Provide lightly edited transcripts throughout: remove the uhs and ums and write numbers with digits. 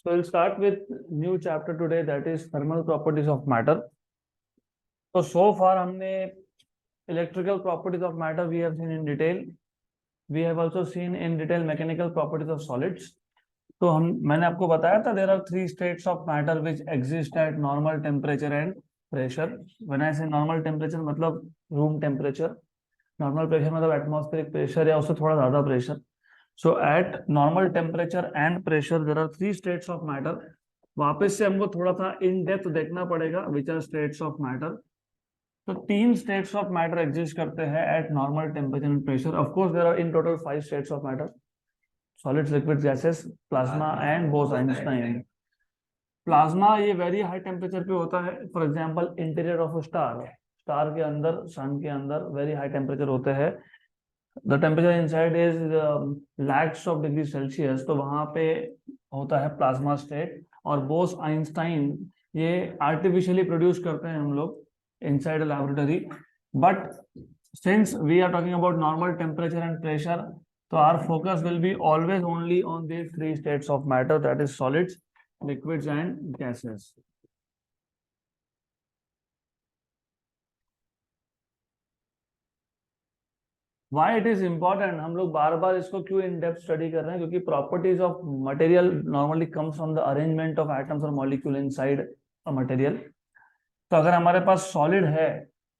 So we'll start with new chapter today, that is thermal properties of matter. So far हमने electrical properties of matter we have seen in detail. We have also seen in detail mechanical properties of solids. तो मैंने आपको बताया था there are three states of matter which exist at normal temperature and pressure. When I say normal temperature मतलब room temperature, normal pressure मतलब atmospheric pressure या उससे थोड़ा ज्यादा pressure. So at normal temperature and pressure there are three states of matter. वापस से हमको थोड़ा सा इन डेप्थ देखना पड़ेगा which are states of matter. तो तीन states of matter exist करते हैं at normal temperature and pressure. Of course there are in total 5 states of matter: solids, liquids, gases, plasma and Bose-Einstein. Plasma ये very high temperature पे होता है. For example interior of star, star के अंदर, सन के अंदर वेरी हाई टेम्परेचर होते हैं. The temperature inside is lakhs of degree Celsius. तो वहां पे होता है प्लाज्मा स्टेट. और बोस आइंस्टाइन ये आर्टिफिशियली प्रोड्यूस करते हैं हम लोग inside a laboratory. But since we are talking about normal temperature and pressure, तो our focus will be always only on these three states of matter, that is solids, liquids and gases. Why it is important, हम लोग बार बार इसको क्यों in depth study कर रहे हैं? क्योंकि properties of material normally comes from the arrangement of atoms और molecule inside a material. तो अगर हमारे पास सॉलिड है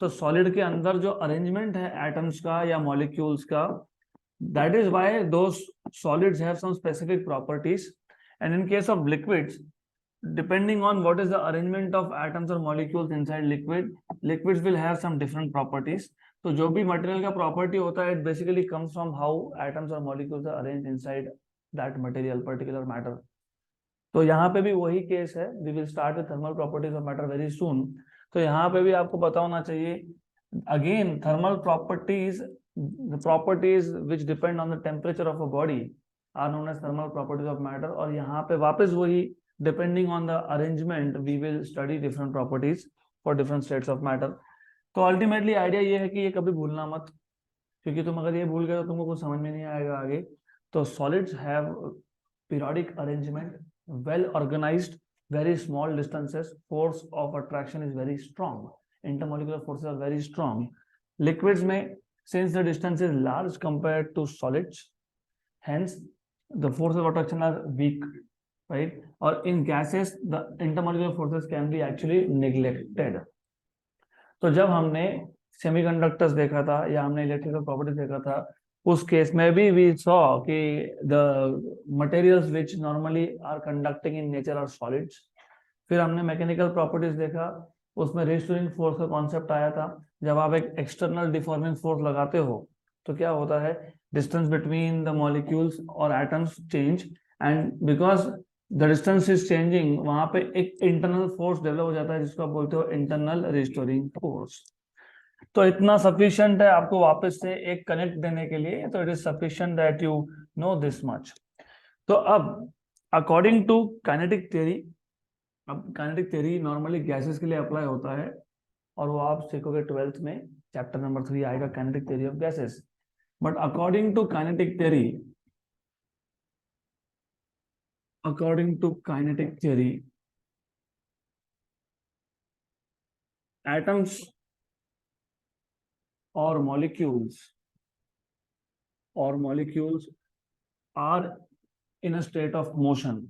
तो सॉलिड के अंदर जो अरेंजमेंट है एटम्स का या मॉलिक्यूल्स का, that is why those solids have some specific properties. And in case of liquids, depending on what is the arrangement of atoms or molecules inside liquids will have some different properties. तो जो भी material का property होता है, it basically comes from how atoms or molecules are arranged inside that material, particular matter. तो यहाँ पे भी वही केस है. we will start with thermal properties of matter very soon. तो यहाँ पे भी आपको पता होना चाहिए, again thermal properties, the properties which depend on the temperature of a body are known as thermal properties of matter. और यहाँ पे वापस वही, depending on the arrangement we will study different properties for different states of matter. तो ultimately idea ये है कि ये कभी भूलना मत, क्योंकि तुम अगर ये भूल गए तो तुमको कुछ समझ में नहीं आएगा आगे. तो solids have periodic arrangement, well organized, very small distances, force of attraction is very strong, intermolecular forces are very strong. Liquids में, since the distance is large compared to solids, hence the forces of attraction are weak, right? Or in gases the intermolecular forces can be actually neglected. तो जब हमने semiconductors देखा था या हमने electrical properties देखा था, उस केस में भी वी सॉ कि the materials which normally are conducting in nature are solids. फिर हमने मैकेनिकल प्रॉपर्टीज देखा, उसमें रेस्टोरिंग फोर्स का कॉन्सेप्ट आया था. जब आप एक एक्सटर्नल डिफॉर्मिंग फोर्स लगाते हो तो क्या होता है, डिस्टेंस बिटवीन द मॉलिक्यूल्स और atoms change, and because the distance is changing, वहां पे एक इंटरनल फोर्स डेवलप हो जाता है जिसको आप बोलते हो इंटरनल रिस्टोरिंग फोर्स. तो इतना सफिशिएंट है आपको वापस से एक कनेक्ट देने के लिए. तो it is sufficient that you no this much. तो अब अकॉर्डिंग टू काइनेटिक थ्योरी, अब काइनेटिक थ्योरी नॉर्मली गैसेस के लिए अप्लाई होता है और वो आप सीखोगे 12th में, चैप्टर नंबर 3 आएगा, kinetic theory of gases. But according to kinetic theory, according to kinetic theory, atoms or molecules are in a state of motion,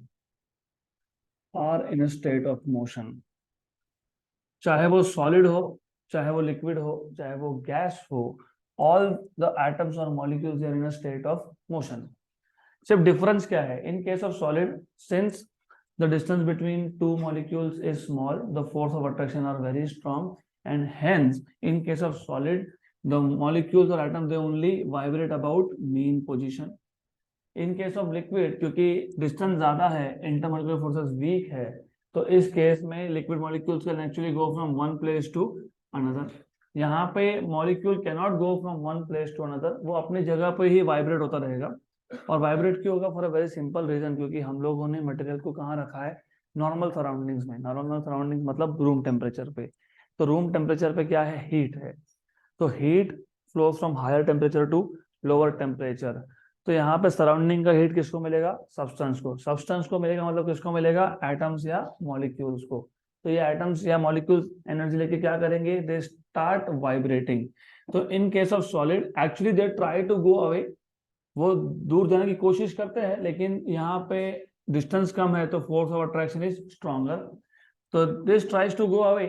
चाहे वो सॉलिड हो, चाहे वो लिक्विड हो, चाहे वो गैस हो, all the atoms or molecules are in a state of motion. सिर्फ डिफरेंस क्या है? In case of solid, since the distance between two molecules is small, the force of attraction are very strong, and hence in case of solid the molecules और atoms they only vibrate about mean position. In case of liquid, क्योंकि distance ज्यादा है, intermolecular forces week है, तो इस case में liquid molecules can actually go from one place to another. यहाँ पे molecule can not go from one place to another, वो अपनी जगह पे ही वाइब्रेट होता रहेगा. और वाइब्रेट क्यों होगा? For a very simple reason, क्योंकि हम लोगों ने मटेरियल को कहाँ रखा है? नॉर्मल सराउंडिंग्स में. नॉर्मल सराउंडिंग मतलब रूम टेम्परेचर पे. तो रूम टेम्परेचर पे क्या है? हीट है. तो heat flows from higher temperature to lower temperature. तो यहाँ पे सराउंडिंग का हीट किसको मिलेगा? सब्सटेंस को। सब्सटेंस को मिलेगा मतलब किसको मिलेगा? एटम्स या मॉलिक्यूल्स को। तो ये एटम्स या मॉलिक्यूल्स एनर्जी लेके क्या करेंगे? They start vibrating. तो in case of solid actually they try to go away, वो दूर जाने की कोशिश करते हैं, लेकिन यहाँ पे डिस्टेंस कम है तो force of attraction is stronger, तो this tries to go away,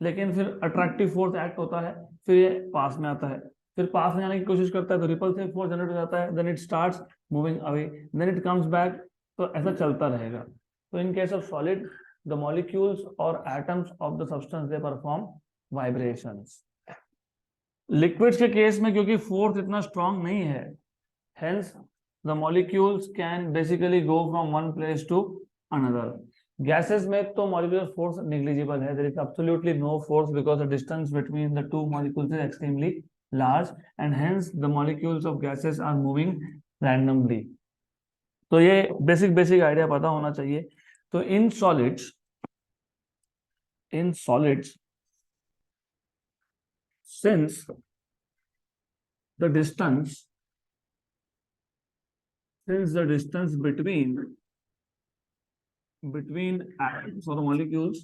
लेकिन फिर अट्रैक्टिव फोर्स एक्ट होता है, फिर ये पास में आता है, फिर पास में जाने की कोशिश करता है तो रिपल्सिव फोर्स जनरेट हो जाता है, then it starts moving away, then it comes back. तो ऐसा चलता रहेगा। तो in case of solid the molecules और atoms of the substance they perform vibrations. Liquids के केस में क्योंकि फोर्स इतना स्ट्रांग नहीं है, hence the molecules can basically go from one place to another. Gases में तो molecular force negligible है, there is absolutely no force because the distance between the two molecules is extremely large and hence the molecules of gases are moving randomly. तो ये basic basic idea पता होना चाहिए। तो in solids since the distance between atoms or molecules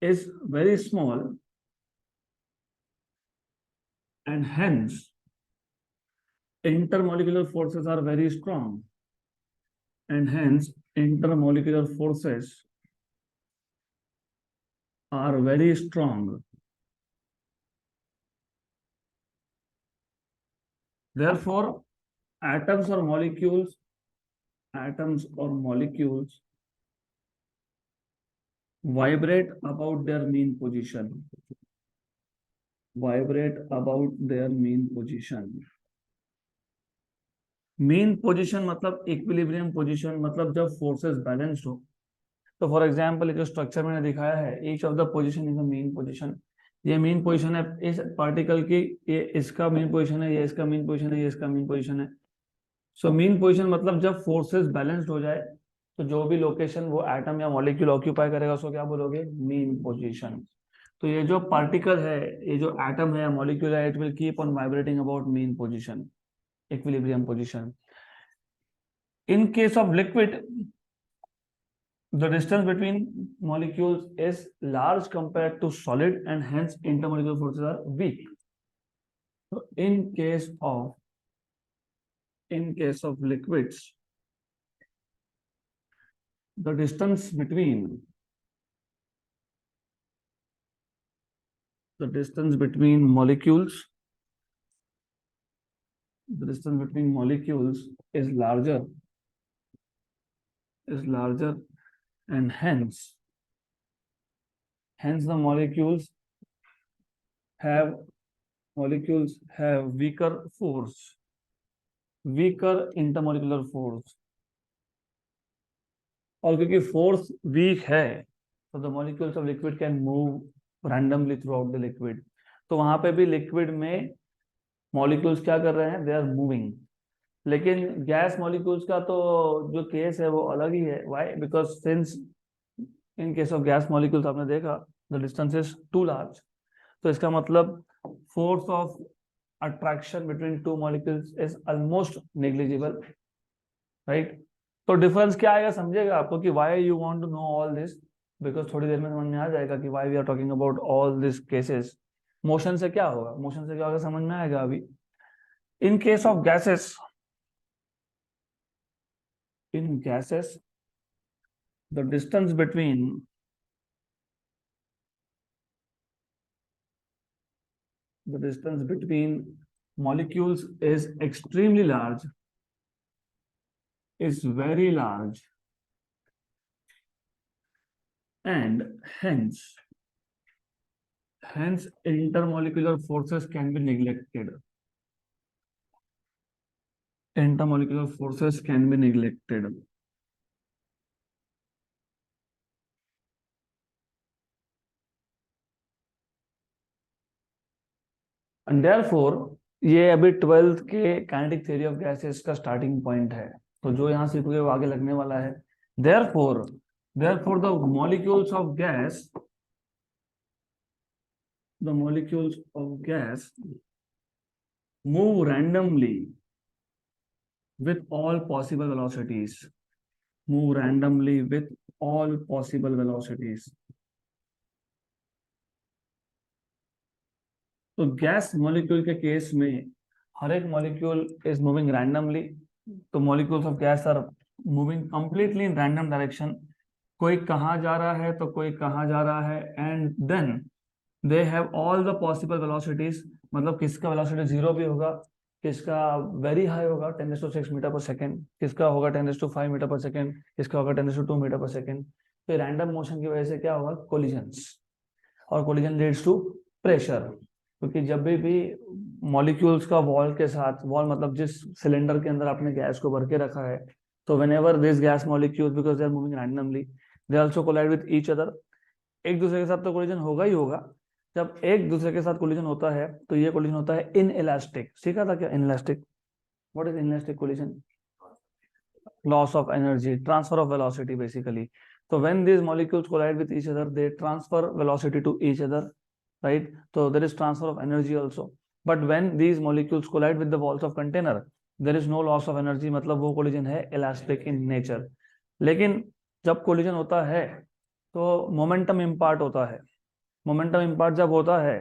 is very small and hence intermolecular forces are very strong and hence intermolecular forces are very strong. Therefore, atoms or molecules vibrate about their mean position. Mean position मतलब equilibrium position, मतलब जब forces balanced हो। तो for example जो structure मैंने दिखाया है, each of the position is a mean position. ये मीन पोजीशन है इस पार्टिकल की, ये इसका मीन पोजीशन है, ये इसका मीन पोजीशन है, ये इसका मीन पोजीशन है। सो मीन पोजीशन मतलब जब फोर्सेस बैलेंस्ड हो जाए तो जो भी लोकेशन वो एटम या मॉलिक्यूल ऑक्यूपाई करेगा उसको क्या बोलोगे? Mean position. तो ये जो पार्टिकल है, ये जो एटम है या मॉलिक्यूल है, it will keep on vibrating about mean position, equilibrium position. In case of liquid, the distance between molecules is large compared to solid and hence intermolecular forces are weak. So in case of liquids, the distance between molecules is larger and hence the molecules have weaker intermolecular force। और क्योंकि force week है तो the molecules of liquid can move randomly through out the liquid. तो वहां पे भी liquid में molecules क्या कर रहे हैं? They are moving. लेकिन गैस मॉलिक्यूल्स का तो जो केस है वो अलग ही है। Why? Because since in case of gas molecules आपने देखा the distance is too large, तो इसका मतलब force of attraction between two molecules is almost negligible, right? तो डिफरेंस क्या आएगा समझेगा आपको कि why you want to know all this, because थोड़ी देर में समझ में आ जाएगा कि why we are talking about all this cases. Motion से क्या होगा समझ में आएगा अभी। In case of gases the distance between molecules is extremely large, is very large, and hence intermolecular forces can be neglected. And therefore ये अभी 12th के काइनेटिक थ्योरी ऑफ गैसेस का स्टार्टिंग पॉइंट है, तो जो यहाँ सीखोगे वो आगे लगने वाला है। therefore the molecules of gas the molecules of gas move randomly with all possible velocities. Move randomly with all possible velocities. तो गैस मॉलिक्यूल के केस में हर एक मॉलिक्यूल इज मूविंग रैंडमली. तो molecules of gas are moving completely in random direction. कोई कहाँ जा रहा है तो कोई कहाँ जा रहा है, and then they have all the possible velocities. मतलब किसका वेलोसिटी जीरो भी होगा, किसका वेरी हाई होगा 10⁶ मीटर पर सेकेंड, किसका होगा 10⁵ मीटर पर सेकेंड, किसका होगा 10⁵2 मीटर पर सेकेंड. तो रैंडम मोशन की वजह से क्या होगा, कोलिजन्स. और कोलिजन लीड्स टू प्रेशर. क्योंकि जब भी मॉलिक्यूल्स का वॉल के साथ, वॉल मतलब जिस सिलेंडर के अंदर आपने गैस को भर के रखा है, तो whenever this gas molecule because they are moving randomly they also collide with each other. एक दूसरे के साथ तो कोलिजन होगा ही होगा. जब एक दूसरे के साथ कोलिजन होता है तो ये कोलिजन होता है इनइलास्टिक. सीखा था क्या inelastic? What is inelastic collision? Loss of energy, transfer of velocity basically. So when these molecules collide with each other, they transfer velocity to each other, right? So there is transfer of energy also. But when these molecules collide with the walls of container, there is no loss of energy. मतलब वो collision है elastic in nature. लेकिन जब collision होता है तो momentum impart होता है. Momentum impart जब होता है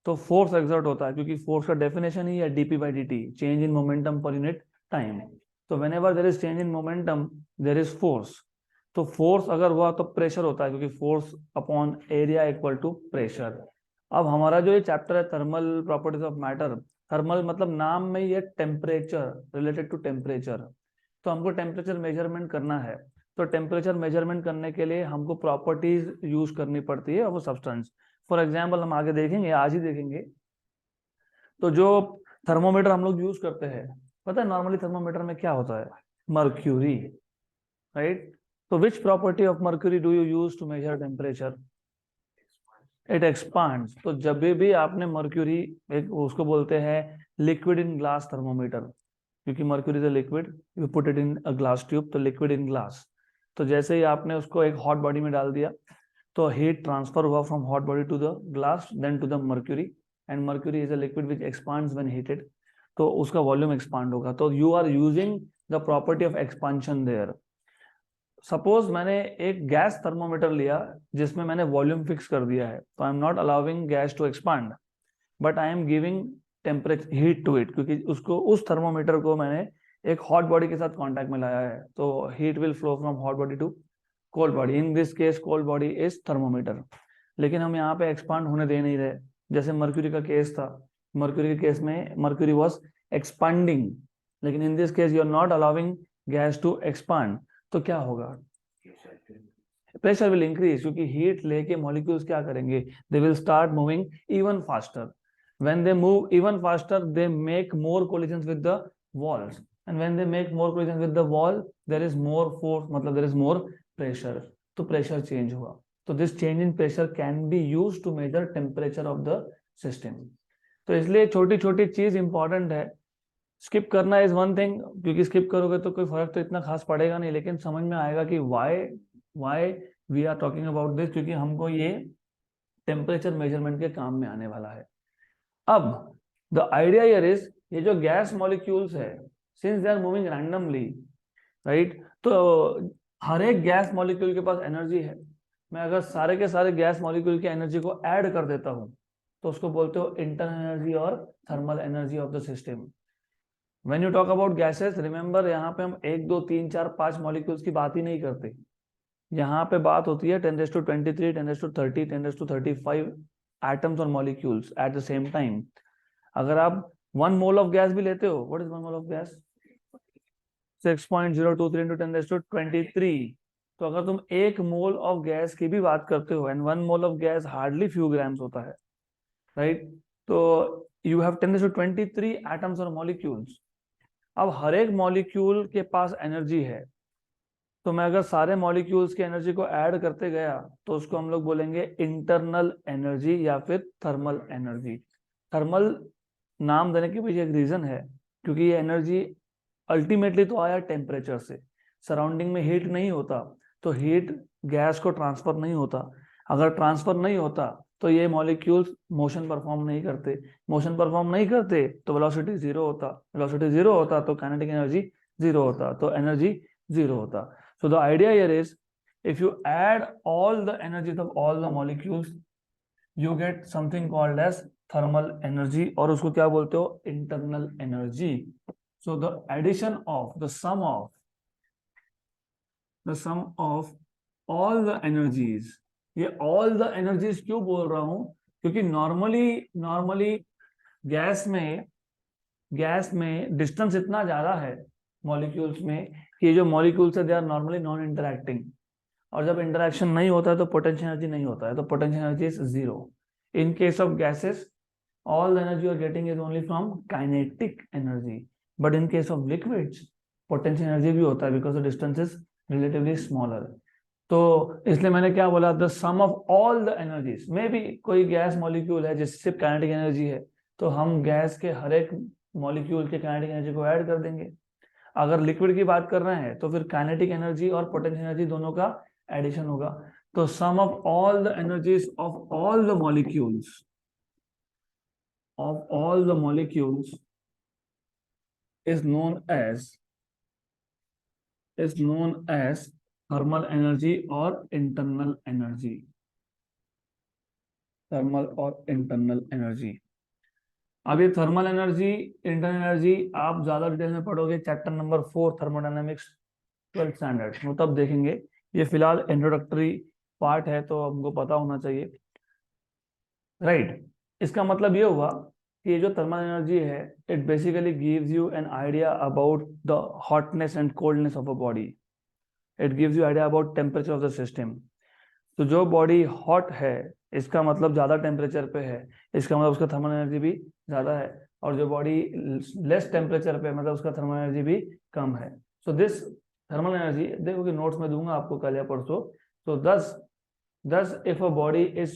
तो force exert होता है, क्योंकि force का definition ही है dp by dt, change in momentum per unit time. तो whenever there is change in momentum, there is force. तो फोर्स अगर हुआ तो प्रेशर होता है, क्योंकि force upon area equal to pressure. अब हमारा जो ये चैप्टर है thermal properties of matter, thermal मतलब नाम में ही है टेम्परेचर, रिलेटेड टू टेम्परेचर. तो हमको टेम्परेचर मेजरमेंट करना है. तो टेम्परेचर मेजरमेंट करने के लिए हमको प्रॉपर्टीज यूज करनी पड़ती है वो सब्सटेंस. फॉर एग्जाम्पल हम आगे देखेंगे, आज ही देखेंगे. तो जो थर्मोमीटर हम लोग यूज करते हैं, पता है नॉर्मली थर्मोमीटर में क्या होता है? Mercury, right? So which property of mercury do you use to measure temperature? It expands. तो जब भी आपने मर्क्यूरी, एक उसको बोलते हैं लिक्विड इन ग्लास थर्मोमीटर, क्योंकि mercury is a liquid, you put it in a glass tube, तो लिक्विड इन ग्लास. तो जैसे ही आपने उसको एक हॉट बॉडी में डाल दिया तो हीट ट्रांसफर हुआ from hot body to the glass, then to the mercury, and mercury is a liquid which expands when heated. तो उसका वॉल्यूम एक्सपांड होगा. तो you are using the property of expansion there. Suppose मैंने एक gas thermometer लिया जिसमें मैंने volume fix कर दिया है, तो I am not allowing gas to expand, but I am giving temperature heat to it, क्योंकि उसको, उस थर्मोमीटर को मैंने एक हॉट बॉडी के साथ कांटेक्ट में लाया है. तो heat will flow from hot body to cold body. In this case cold body is thermometer. लेकिन हम यहाँ पे एक्सपांड होने दे नहीं रहे. जैसे मर्क्यूरी का केस था, मर्क्यूरी के केस में मर्क्यूरी वॉज एक्सपांडिंग, लेकिन in this case you are not allowing gas to expand. तो क्या होगा? प्रेशर विल इंक्रीज, क्योंकि हीट लेके मॉलिक्यूल्स क्या करेंगे? They will start moving even faster. When they move even faster they make more collisions with the walls, and when they make more collisions with the wall there is more force, मतलब there is more pressure. तो pressure change हुआ. तो this change in pressure can be used to measure temperature of the system. तो इसलिए छोटी छोटी चीज important है. स्किप करना इज वन थिंग, क्योंकि स्किप करोगे तो कोई फर्क तो इतना खास पड़ेगा नहीं, लेकिन समझ में आएगा कि why we are talking about this, क्योंकि हमको ये टेम्परेचर मेजरमेंट के काम में आने वाला है. अब द आइडिया हियर इज, ये जो गैस मॉलिक्यूल्स है, since they are moving randomly, right, तो हर एक गैस मॉलिक्यूल के पास एनर्जी है. मैं अगर सारे के सारे गैस मॉलिक्यूल की एनर्जी को ऐड कर देता हूं तो उसको बोलते हो इंटरनल एनर्जी और thermal energy of the system. When you talk about gases, remember यहाँ पे हम 1 2 3 4 5 मॉलिक्यूल्स की बात ही नहीं करते. यहाँ पे बात होती है 10⁻23, 10⁻30, 10⁻35 एटम्स और molecules at the same time. अगर आप 1 मोल ऑफ गैस भी लेते हो, what is 1 mole of gas? 6.023 into 10⁻23. तो अगर तुम 1 मोल ऑफ गैस की भी बात करते हो, and 1 mole of gas hardly few grams होता है, राइट? तो यू हैव 10⁻23 एटम्स और मॉलिक्यूल्स. अब हर एक मॉलिक्यूल के पास एनर्जी है, तो मैं अगर सारे मॉलिक्यूल्स की एनर्जी को ऐड करते गया तो उसको हम लोग बोलेंगे इंटरनल एनर्जी या फिर थर्मल एनर्जी. थर्मल नाम देने के पीछे एक रीजन है, क्योंकि ये एनर्जी अल्टीमेटली तो आया टेम्परेचर से. सराउंडिंग में हीट नहीं होता तो हीट गैस को ट्रांसफर नहीं होता. अगर ट्रांसफर नहीं होता तो ये मॉलिक्यूल्स मोशन परफॉर्म नहीं करते, मोशन परफॉर्म नहीं करते तो वेलोसिटी जीरो होता, वेलोसिटी जीरो होता तो काइनेटिक एनर्जी जीरो होता, तो एनर्जी जीरो होता. So the idea here is if you add all the energies of all the molecules you get something called as thermal energy, और उसको क्या बोलते हो, internal energy. So the addition of the sum of all the energies, ये all the energies क्यों बोल रहा हूं, क्योंकि नॉर्मली गैस में डिस्टेंस इतना ज्यादा है मॉलिक्यूल्स में कि जो मॉलिक्यूल्स है they are normally non interacting, और जब इंटरेक्शन नहीं होता है तो पोटेंशियल एनर्जी नहीं होता है, तो potential energy is zero. In case of gases all the energy you are getting is only from kinetic energy, but in case of liquids potential energy भी होता है because the distance is relatively smaller. तो इसलिए मैंने क्या बोला, the sum of all the energies, may be कोई gas molecule है जिससे सिर्फ काइनेटिक एनर्जी है, तो हम गैस के हर एक मॉलिक्यूल के काइनेटिक एनर्जी को ऐड कर देंगे. अगर लिक्विड की बात कर रहे हैं तो फिर काइनेटिक एनर्जी और पोटेंशियल एनर्जी दोनों का एडिशन होगा. तो sum of all the energies of all the molecules is known as thermal energy और internal energy. थर्मल और इंटरनल एनर्जी. अब ये थर्मल एनर्जी, इंटरनल एनर्जी आप ज्यादा डिटेल में पढ़ोगे chapter number 4 thermodynamics 12th standard, वो तब देखेंगे. ये फिलहाल इंट्रोडक्टरी पार्ट है तो हमको पता होना चाहिए, राइट. इसका मतलब ये हुआ कि ये जो थर्मल एनर्जी है it basically gives you an idea about the hotness and coldness of a body. It gives you idea about temperature of the system. तो जो बॉडी हॉट है इसका मतलब ज्यादा टेम्परेचर पे है, इसका मतलब उसका थर्मल एनर्जी भी ज्यादा है, और जो बॉडी लेस टेम्परेचर पे मतलब उसका थर्मल एनर्जी भी कम है. सो दिस थर्मल एनर्जी, देखो कि नोट्स में दूंगा आपको कल या परसों. तो thus if a body is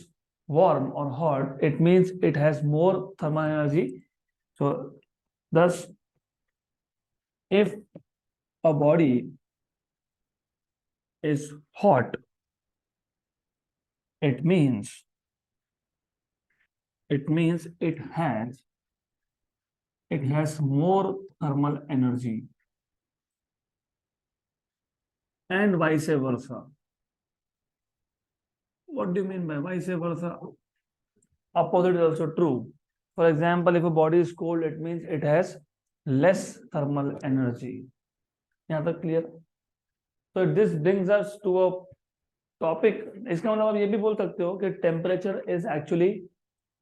warm or hot, it means it has more thermal energy. So thus if a body is hot, it means it has more thermal energy, and vice versa. What do you mean by vice versa? Opposite is also true. For example, if a body is cold, it means it has less thermal energy. यहाँ तक clear? So this brings us to a topic. इसका मतलब आप ये भी बोल सकते हो कि temperature is actually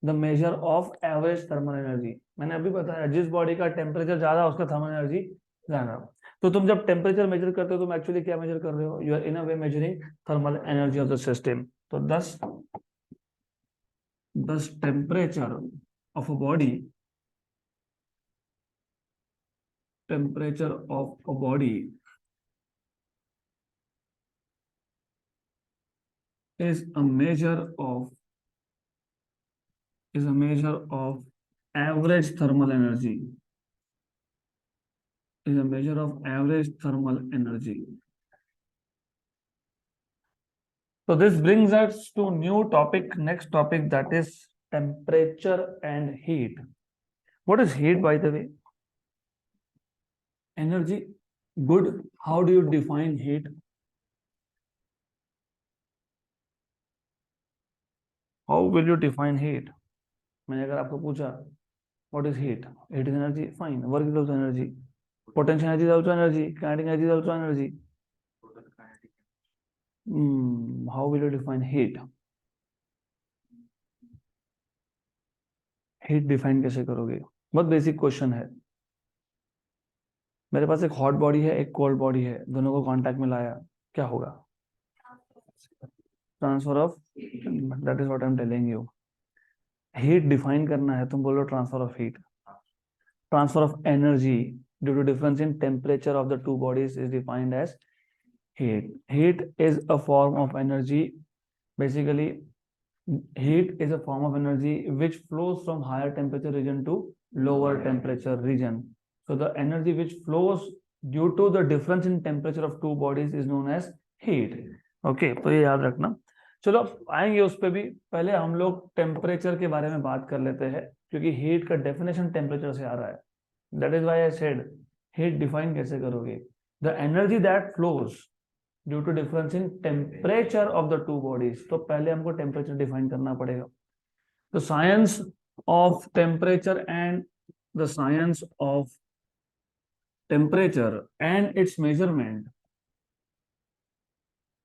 the measure of average thermal energy. मैंने अभी बताया जिस बॉडी का टेम्परेचर ज्यादा उसका थर्मल एनर्जी ज्यादा. तो तुम जब टेम्परेचर मेजर करते हो तुम एक्चुअली क्या मेजर कर रहे हो, you are in a way measuring thermal energy of the system. तो thus temperature of a body is a measure of average thermal energy. So this brings us to next topic, that is temperature and heat. What is heat, by the way? Energy. Good. How do you define heat? How will you define heat? मैंने अगर आपको पूछा what is heat? Heat is energy. Fine. Work is also energy. Potential energy is also energy. Kinetic energy is also energy. How will you define heat? Heat define कैसे करोगे? बहुत basic question है. मेरे पास एक हॉट बॉडी है, एक cold body है, दोनों को कांटेक्ट में लाया, क्या होगा? Transfer of, that is what I am telling you. Heat define करना है, तुम बोलो transfer of heat. Transfer of energy due to difference in temperature of the two bodies is defined as heat. Heat is a form of energy. Basically, heat is a form of energy which flows from higher temperature region to lower temperature region. So the energy which flows due to the difference in temperature of two bodies is known as heat. Okay, तो ये याद रखना. चलो आएंगे उस पे भी, पहले हम लोग टेम्परेचर के बारे में बात कर लेते हैं, क्योंकि हीट का डेफिनेशन टेम्परेचर से आ रहा है। That is why I said heat define कैसे करोगे, the energy that flows due to difference in temperature of the two bodies. तो पहले हमको टेम्परेचर डिफाइन करना पड़ेगा। The science of temperature and the science of temperature and its measurement,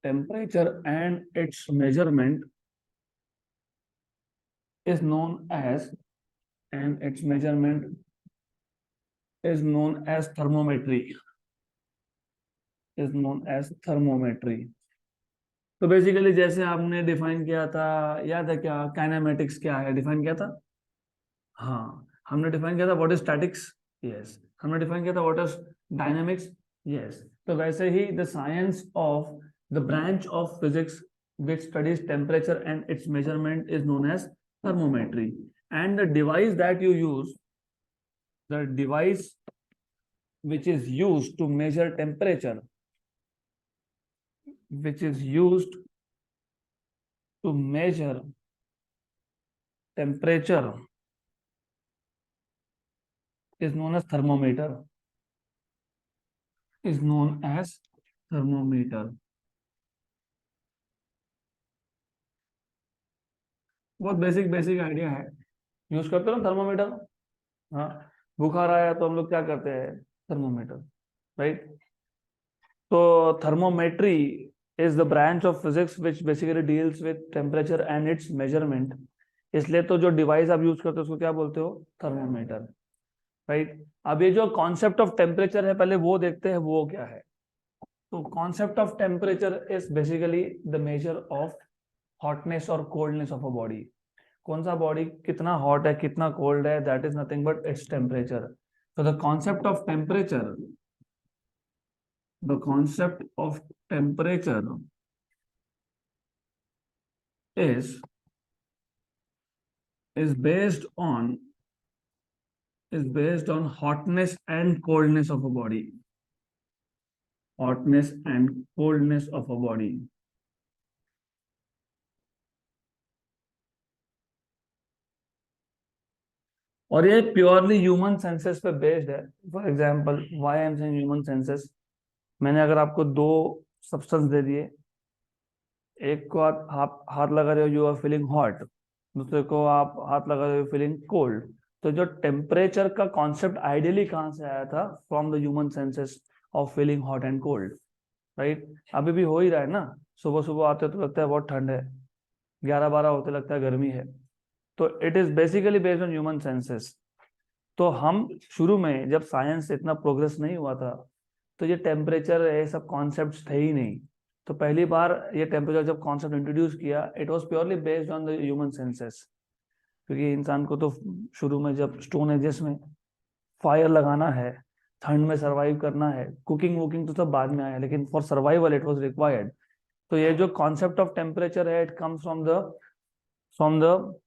temperature and its measurement is known as, and its measurement is known as thermometry, is known as thermometry। तो basically जैसे आपने define किया था, याद है क्या, kinematics क्या है डिफाइन किया था? हाँ, हमने डिफाइन किया था व्हाट इज स्टैटिक्स, यस। हमने डिफाइन किया था व्हाट इज डायनामिक्स, यस। तो वैसे ही the science of the branch of physics which studies temperature and its measurement is known as thermometry, and the device that you use, the device which is used to measure temperature, which is used to measure temperature is known as thermometer, is known as thermometer। बहुत basic basic idea है, use करते हो ना thermometer. हाँ, बुखार आया तो हम लोग क्या करते हैं, थर्मोमीटर, राइट। तो thermometry is the branch of physics which basically deals with temperature and it's measurement. इसलिए तो जो डिवाइस आप यूज करते हो उसको क्या बोलते हो, थर्मोमीटर, राइट। अब ये जो कॉन्सेप्ट ऑफ टेम्परेचर है पहले वो देखते हैं वो क्या है। तो concept of temperature is basically the measure of hotness और कोल्डनेस ऑफ अ बॉडी। कौन सा बॉडी कितना हॉट है कितना कोल्ड है, that is nothing but it's temperature. तो the concept of temperature, the concept of temperature is is based on is based on hotness and coldness of a body, hotness and coldness of a body। और ये purely human senses पे based है। For example why I am saying human senses, मैंने अगर आपको दो substance दे दिए, एक को आप हाथ लगा रहे हो यू आर फीलिंग हॉट, दूसरे को आप हाथ लगा रहे हो फीलिंग कोल्ड। तो जो टेम्परेचर का कॉन्सेप्ट आइडियली कहाँ से आया था, from the human senses of feeling hot and cold, right. अभी भी हो ही रहा है ना, सुबह सुबह आते तो लगता है बहुत ठंड है, 11-12 होते लगता है गर्मी है। तो it is basically based on human senses. तो हम शुरू में जब साइंस इतना प्रोग्रेस नहीं हुआ था तो ये टेम्परेचर ये सब कॉन्सेप्ट्स थे ही नहीं। तो पहली बार ये टेम्परेचर जब कॉन्सेप्ट इंट्रोड्यूस किया, it was purely based on the human senses. क्योंकि इंसान को तो शुरू में जब स्टोन एजेस में फायर लगाना है, ठंड में सरवाइव करना है, कुकिंग वुकिंग तो सब बाद में आया, लेकिन for survival it was required. तो ये जो कॉन्सेप्ट ऑफ टेम्परेचर है, it comes from the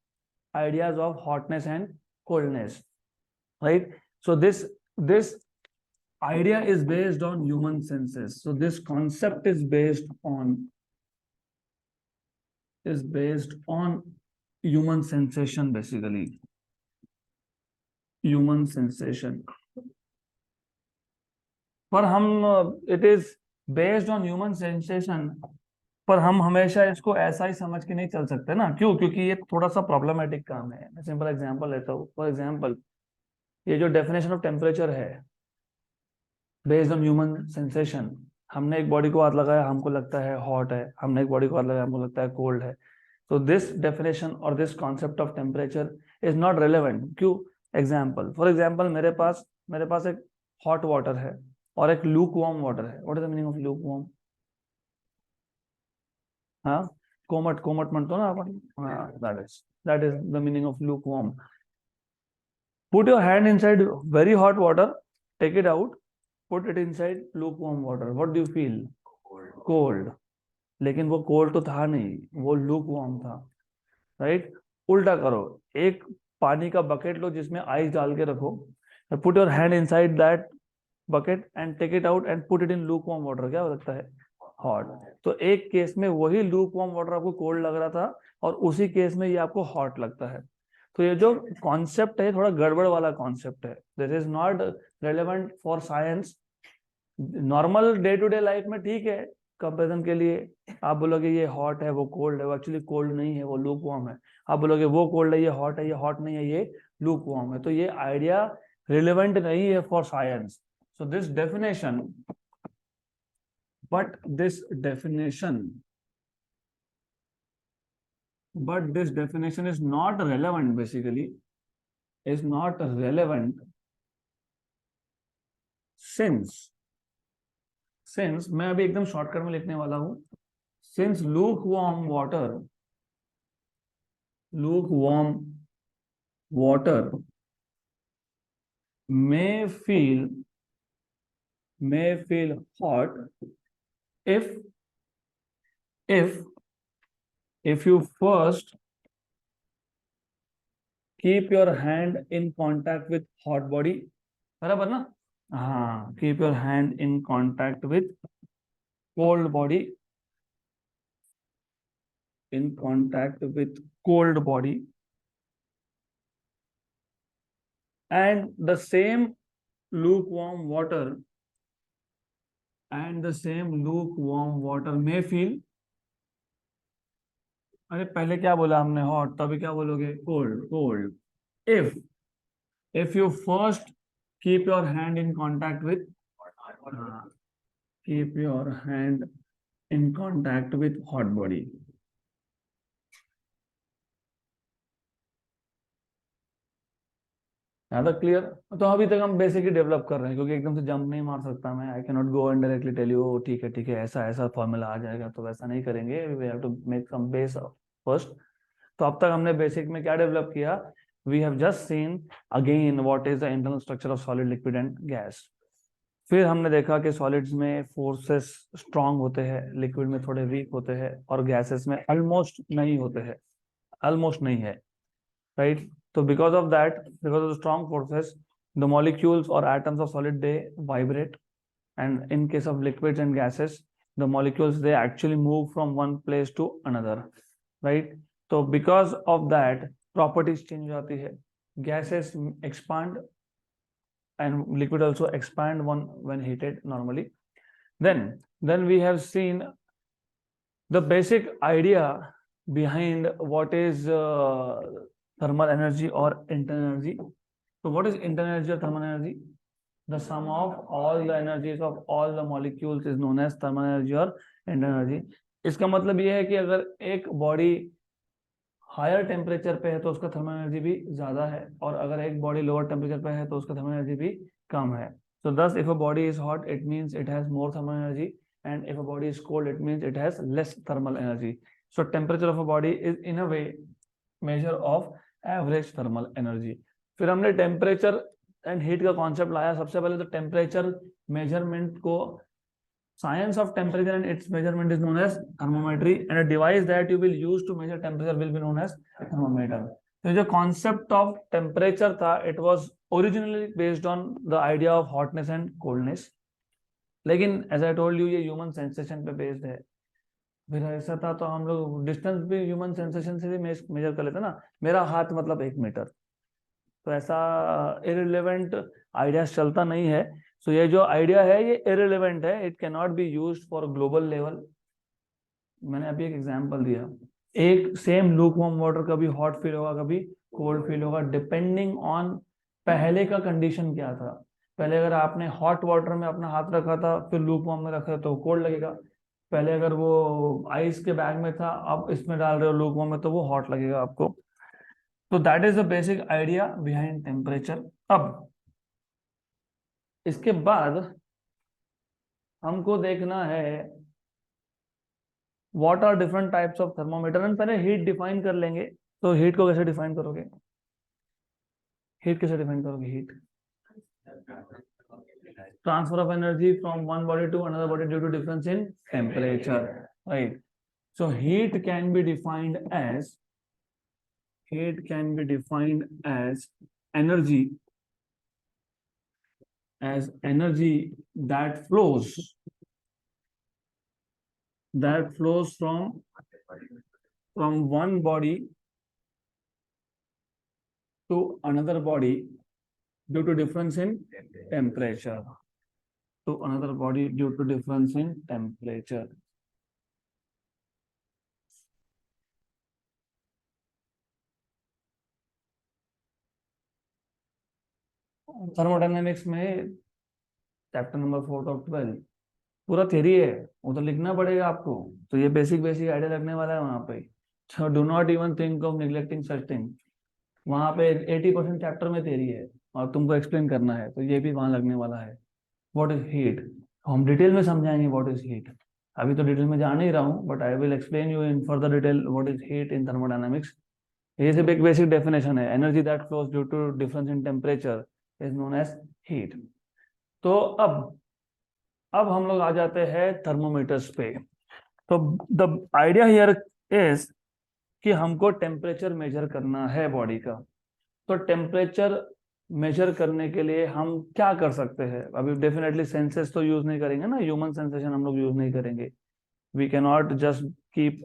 ideas of hotness and coldness, right? So this idea is based on human senses. So this concept is based on human sensation, basically human sensation। पर हम it is based on human sensation, पर हम हमेशा इसको ऐसा ही समझ के नहीं चल सकते ना। क्यों? क्योंकि ये थोड़ा सा प्रॉब्लमेटिक काम है। मैं सिंपल एग्जांपल लेता हूँ। फॉर एग्जांपल ये जो डेफिनेशन ऑफ टेम्परेचर है बेस्ड ऑन ह्यूमन सेंसेशन, हमने एक बॉडी को हाथ लगाया हमको लगता है हॉट है, हमने एक बॉडी को हाथ लगाया हमको लगता है कोल्ड है। तो दिस डेफिनेशन और this concept of temperature is not relevant. क्यों? एग्जाम्पल, फॉर एग्जाम्पल मेरे पास एक हॉट वाटर है और एक लूक वार्म वाटर है। What is the meaning of look warm? हाँ, कोमट कोमट म्हणतो ना आपण, हाँ, that is the meaning of lukewarm। Put your hand inside very hot water, take it out, put it inside lukewarm water, what do you feel? Cold। लेकिन वो cold तो था नहीं, वो lukewarm था, राइट। उल्टा करो, एक पानी का बकेट लो जिसमें आइस डाल के रखो, put your hand inside that bucket and take it out and put it in lukewarm water, क्या हो सकता है? हॉट। तो एक केस में वही लूक वार्म वाटर आपको कोल्ड लग रहा था और उसी केस में ये आपको हॉट लगता है। तो ये जो कॉन्सेप्ट है थोड़ा गड़बड़ वाला कॉन्सेप्ट है, this is not relevant for science. Normal day to day life में ठीक है, कंपेरिजन के लिए आप बोलोगे ये हॉट है वो कोल्ड है, वो एक्चुअली कोल्ड नहीं है वो लूक वार्म है। आप बोलोगे वो कोल्ड है ये हॉट है, ये हॉट नहीं है ये लूक वार्म है। तो ये आइडिया रिलेवेंट नहीं है for science. So this definition, but this definition but this definition is not relevant, basically is not relevant since मैं अभी एकदम शॉर्टकट में लिखने वाला हूं, since lukewarm water may feel hot if if you first keep your hand in contact with hot body, बराबर ना? हाँ, keep your hand in contact with cold body, in contact with cold body, and the same lukewarm water may feel, अरे पहले क्या बोला हमने hot, तो अभी क्या बोलोगे cold. if you first keep your hand in contact with keep your hand in contact with hot body, ज्यादा क्लियर? तो अभी तक हम बेसिक ही डेवलप कर रहे हैं, क्योंकि एकदम से जंप नहीं मार सकता मैं। I can not go and directly tell you ठीक है ऐसा ऐसा फॉर्मूला आ जाएगा, तो वैसा नहीं करेंगे। We have to make some base first. तो अब तक हमने बेसिक में क्या डेवलप किया? We have just seen again what is the internal structure of solid, liquid and gas. फिर हमने देखा कि सॉलिड्स में फोर्सेस स्ट्रांग होते हैं, लिक्विड में थोड़े वीक होते हैं, और गैसेस में ऑलमोस्ट नहीं होते हैं, ऑलमोस्ट नहीं है, right? So because of that, because of the strong forces, the molecules or atoms of solid, they vibrate, and in case of liquids and gases, the molecules, they actually move from one place to another, right? So because of that, properties change जाती है, gases expand and liquid also expand when heated normally. Then we have seen the basic idea behind what is thermal energy or internal energy. So what is internal energy or thermal energy? The sum of all the energies of all the molecules is known as thermal energy or internal energy. इसका मतलब ये है कि अगर एक body higher temperature पे है तो उसका थर्मल एनर्जी भी ज्यादा है, और अगर एक बॉडी लोअर टेम्परेचर पे है तो उसका थर्मल एनर्जी भी कम है। So thus if a body is hot, it means it has more thermal energy, and if a body is cold, it means it has less thermal energy. So temperature of a body is in a way measure of average thermal energy. फिर हमने temperature and heat का concept लाया। सबसे पहले तो temperature measurement को, science of temperature and its measurement is known as thermometry, and a device that you will use to measure temperature will be known as thermometer. तो जो concept of temperature था, it was originally based on the idea of hotness and coldness, लेकिन as I told you ये human sensation पे based है। फिर ऐसा था तो हम लोग डिस्टेंस भी ह्यूमन सेंसेशन से भी मेजर कर लेते ना, मेरा हाथ मतलब 1 मीटर। तो ऐसा इररिलेवेंट आइडियाज चलता नहीं है। सो ये जो आइडिया है ये इररिलेवेंट है, it can not be used for global level. मैंने अभी एक एग्जांपल दिया, एक सेम लूक वार्म वाटर कभी हॉट फील होगा कभी कोल्ड फील होगा, डिपेंडिंग ऑन पहले का कंडीशन क्या था। पहले अगर आपने हॉट वाटर में अपना हाथ रखा था फिर लूक वार्म में रखा तो कोल्ड लगेगा। पहले अगर वो आइस के बैग में था, अब इसमें डाल रहे हो लूक वार्म में, तो वो हॉट लगेगा आपको। तो that is the basic idea behind temperature. अब इसके बाद हमको देखना है what are different types of thermometer, and पहले हीट डिफाइन कर लेंगे। तो हीट को कैसे डिफाइन करोगे? Heat transfer of energy from one body to another body due to difference in temperature, right? So heat can be defined as energy that flows that flows from one body to another body due to difference in temperature. To another body due to difference in temperature. Thermodynamics में chapter number 4 of 12 पूरा theory है, वो तो लिखना पड़ेगा आपको। तो ये बेसिक बेसिक आइडिया लगने वाला है वहां पे। So do not even think of neglecting such thing. वहां पे 80% चैप्टर में थ्योरी है और तुमको एक्सप्लेन करना है, तो ये भी वहां लगने वाला है। व्हाट इज हीट, हम डिटेल में समझाएंगे व्हाट इज हीट। अभी तो डिटेल में जा नहीं रहा हूँ, but I will explain you in further detail what is heat in thermodynamics. ये सिर्फ एक बेसिक डेफिनेशन है। Energy that flows due to difference in temperature is known as heat. तो अब हम लोग आ जाते हैं थर्मोमीटर्स पे। तो द आइडिया हियर इज कि हमको टेम्परेचर मेजर करना है बॉडी का। तो टेम्परेचर मेजर करने के लिए हम क्या कर सकते हैं? अभी डेफिनेटली सेंसेस तो यूज नहीं करेंगे ना, ह्यूमन सेंसेशन हम लोग यूज नहीं करेंगे। We can not just keep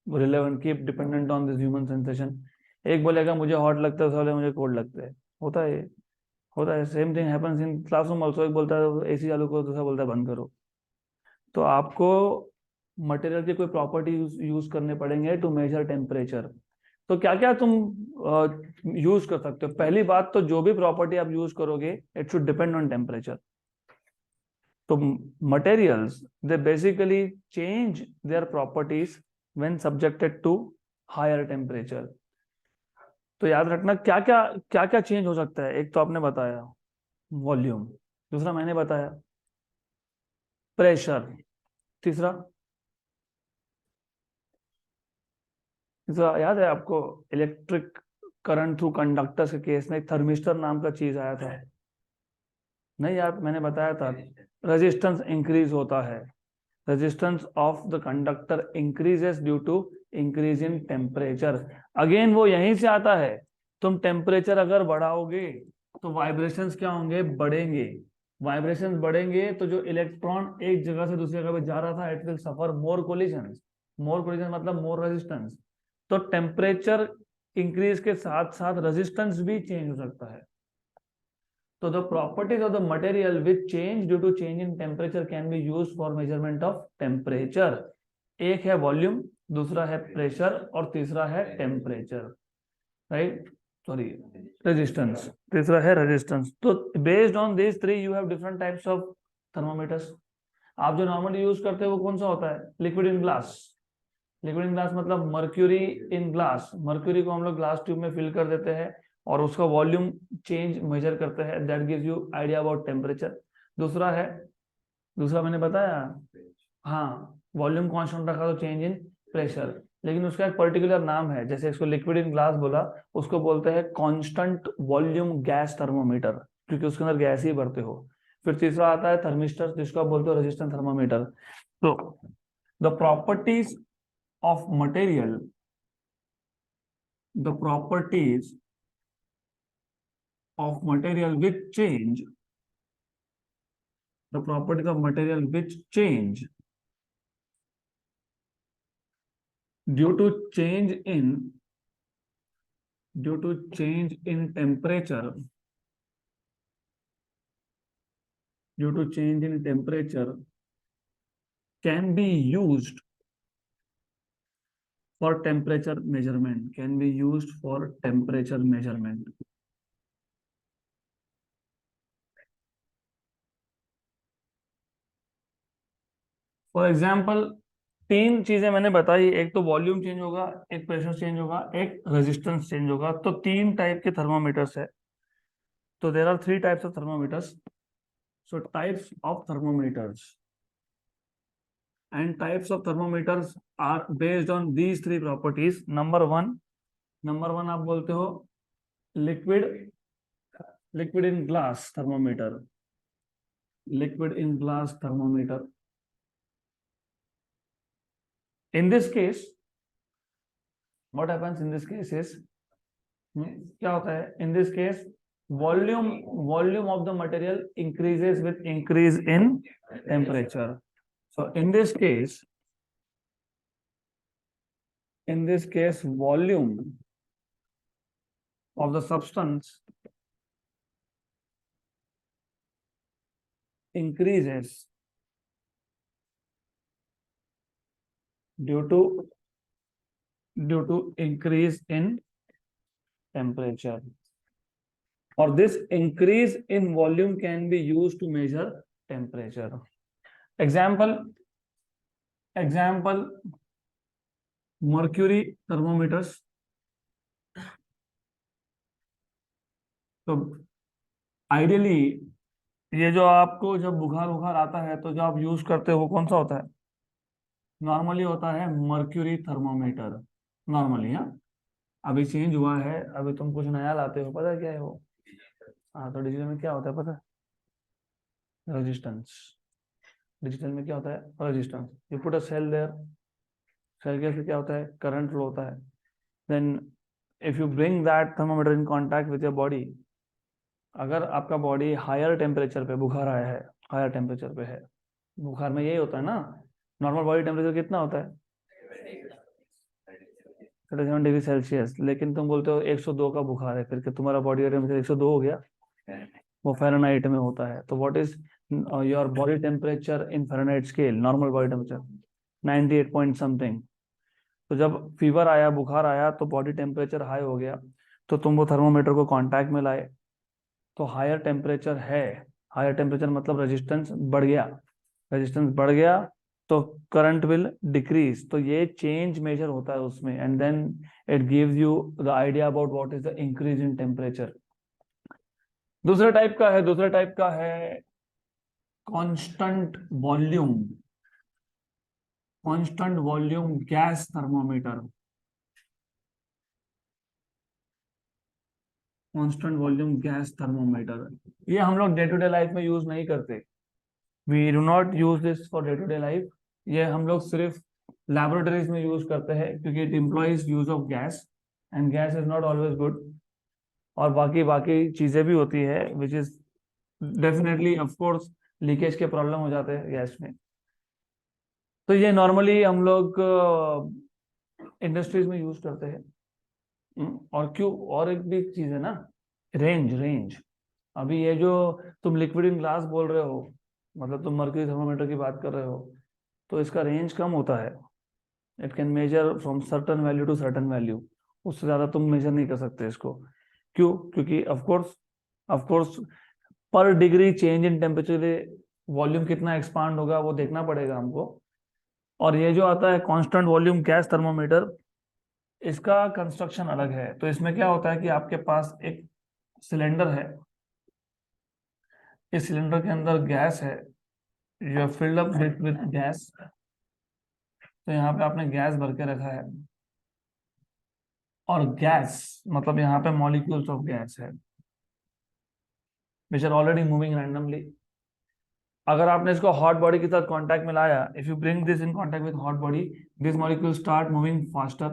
relevant, keep dependent on this human sensation. एक बोलेगा मुझे हॉट लगता है, दूसरा मुझे कोल्ड लगता है। होता है same thing happens in classroom also. एक बोलता है एसी चालू करो, दूसरा बोलता है बंद करो। तो आपको मटेरियल की कोई प्रॉपर्टी यूज करने पड़ेंगे टू मेजर टेम्परेचर। तो क्या क्या तुम यूज कर सकते हो? पहली बात तो जो भी प्रॉपर्टी आप यूज करोगे it should depend on temperature. तो materials they basically change their properties when subjected to higher temperature. तो याद रखना क्या क्या चेंज हो सकता है। एक तो आपने बताया वॉल्यूम, दूसरा मैंने बताया प्रेशर, तीसरा तीसरा याद है आपको इलेक्ट्रिक करंट थ्रू कंडक्टर्स के केस में एक थर्मिस्टर नाम का चीज आया था। नहीं यार, मैंने बताया था रेजिस्टेंस इंक्रीज होता है। Resistance of the conductor increases due to increase in temperature. Again वो यहीं से आता है। तुम टेम्परेचर अगर बढ़ाओगे तो वाइब्रेशंस क्या होंगे? बढ़ेंगे। वाइब्रेशंस बढ़ेंगे तो जो इलेक्ट्रॉन एक जगह से दूसरी जगह पे जा रहा था it will suffer more collision. More collision मतलब मोर रेजिस्टेंस। तो टेम्परेचर इंक्रीज के साथ साथ रेजिस्टेंस भी चेंज हो सकता है। So the properties of the material which change due to change in temperature can be used for measurement of temperature. एक है वॉल्यूम, दूसरा है प्रेशर और तीसरा है टेम्परेचर, राइट? Sorry, resistance. तीसरा है रेजिस्टेंस। तो based on this three you have different types of thermometers. आप जो नॉर्मली यूज करते हैं वो कौन सा होता है? Liquid in glass. Liquid in glass मतलब मर्क्यूरी इन ग्लास। मर्क्यूरी को हम लोग ग्लास ट्यूब में फिल कर देते हैं और उसका वॉल्यूम चेंज मेजर करते हैं। That gives you idea about temperature. दूसरा मैंने बताया, हाँ, वॉल्यूम कांस्टेंट रखा तो चेंज इन प्रेशर। लेकिन उसका एक पर्टिकुलर नाम है। जैसे इसको लिक्विड इन ग्लास बोला, उसको बोलते हैं कांस्टेंट वॉल्यूम गैस थर्मोमीटर, क्योंकि उसके अंदर गैस ही भरते हो। फिर तीसरा आता है थर्मिस्टर, जिसको आप बोलते हो रेजिस्टेंस थर्मोमीटर। तो the properties of material, the properties of material which change, the properties of material which change due to change in temperature, due to change in temperature can be used for temperature measurement, can be used for temperature measurement. For example तीन चीजें मैंने बताई, एक तो volume change होगा, एक pressure change होगा, एक रेजिस्टेंस चेंज होगा। तो तीन टाइप के थर्मोमीटर्स है। तो there are three types of thermometers. So types of thermometers and types of thermometers are based on these three properties. Number one आप बोलते हो liquid in glass thermometer. Liquid in glass thermometer, in this case what happens in this case is क्या होता है? in this case volume of the material increases with increase in temperature. So in this case in this case volume of the substance increases due to increase in temperature, or this increase in volume can be used to measure temperature. Example mercury thermometers. तो ideally ये जो आपको जब बुखार बुखार आता है तो जो आप यूज करते हो वो कौन सा होता है? नॉर्मली होता है मर्क्यूरी थर्मोमीटर, नॉर्मली। हाँ, अभी चेंज हुआ है, अभी तुम कुछ नया लाते हो, पता है क्या है वो? हाँ, तो डिजिटल में क्या होता है पता है? रेजिस्टेंस। डिजिटल में क्या होता है? Resistance. You put a cell there, cell के से क्या होता है? करंट फ्लो होता है। Then if you bring that thermometer in contact with your body, अगर आपका बॉडी हायर टेम्परेचर पे, बुखार आया है, हायर टेम्परेचर पे है, बुखार में यही होता है ना, नॉर्मल बॉडी टेम्परेचर कितना होता है? 37 डिग्री सेल्सियस। लेकिन तुम बोलते हो 102 का बुखार है, फिर कि तुम्हारा बॉडी का टेम्परेचर 102 हो गया? वो फ़ारेनहाइट में होता है। तो what is your body temperature in Fahrenheit scale? Normal body temperature 98 point something. तो जब फीवर आया, बुखार आया, तो बॉडी टेम्परेचर हाई हो गया, तो तुम वो थर्मोमीटर को कांटेक्ट में लाए, तो हायर टेम्परेचर है, हायर टेम्परेचर मतलब रेजिस्टेंस बढ़ गया, रेजिस्टेंस बढ़ गया तो करंट विल डिक्रीज। तो ये चेंज मेजर होता है उसमें, and then it gives you the idea about what is the increase in temperature. दूसरे टाइप का है constant volume, constant volume gas thermometer. Constant volume gas thermometer, ये हम लोग डे टू डे लाइफ में यूज नहीं करते। We do not use this for day to day life. ये हम लोग सिर्फ लैबोरेटरीज में यूज करते हैं, क्योंकि it employees use of gas, and gas is not always good. और बाकी बाकी चीजें भी होती है which is definitely, of course, leakage के प्रॉब्लम हो जाते हैं गैस में। तो ये नॉर्मली हम लोग इंडस्ट्रीज में यूज करते हैं। और क्यों, और एक भी चीज है ना, रेंज रेंज। अभी ये जो तुम लिक्विड इन ग्लास बोल रहे हो, मतलब तुम मर्क्यूरी थर्मोमीटर की बात कर रहे हो, तो इसका रेंज कम होता है। It can measure from certain value to certain value, उससे ज्यादा तुम मेजर नहीं कर सकते इसको। क्यों? क्योंकि ऑफ कोर्स पर degree change in temperature volume कितना एक्सपांड होगा वो देखना पड़ेगा हमको। और ये जो आता है कांस्टेंट वॉल्यूम गैस थर्मोमीटर, इसका कंस्ट्रक्शन अलग है। तो इसमें क्या होता है कि आपके पास एक सिलेंडर है, इस सिलेंडर के अंदर गैस है, you filled up with gas. तो यहाँ पे आपने गैस भर के रखा है, और गैस मतलब यहाँ पे मॉलिक्यूल्स ऑफ गैस है which are already moving randomly. अगर आपने इसको हॉट बॉडी के साथ कांटेक्ट में लाया, if you bring this in contact with hot body, this molecule start moving faster.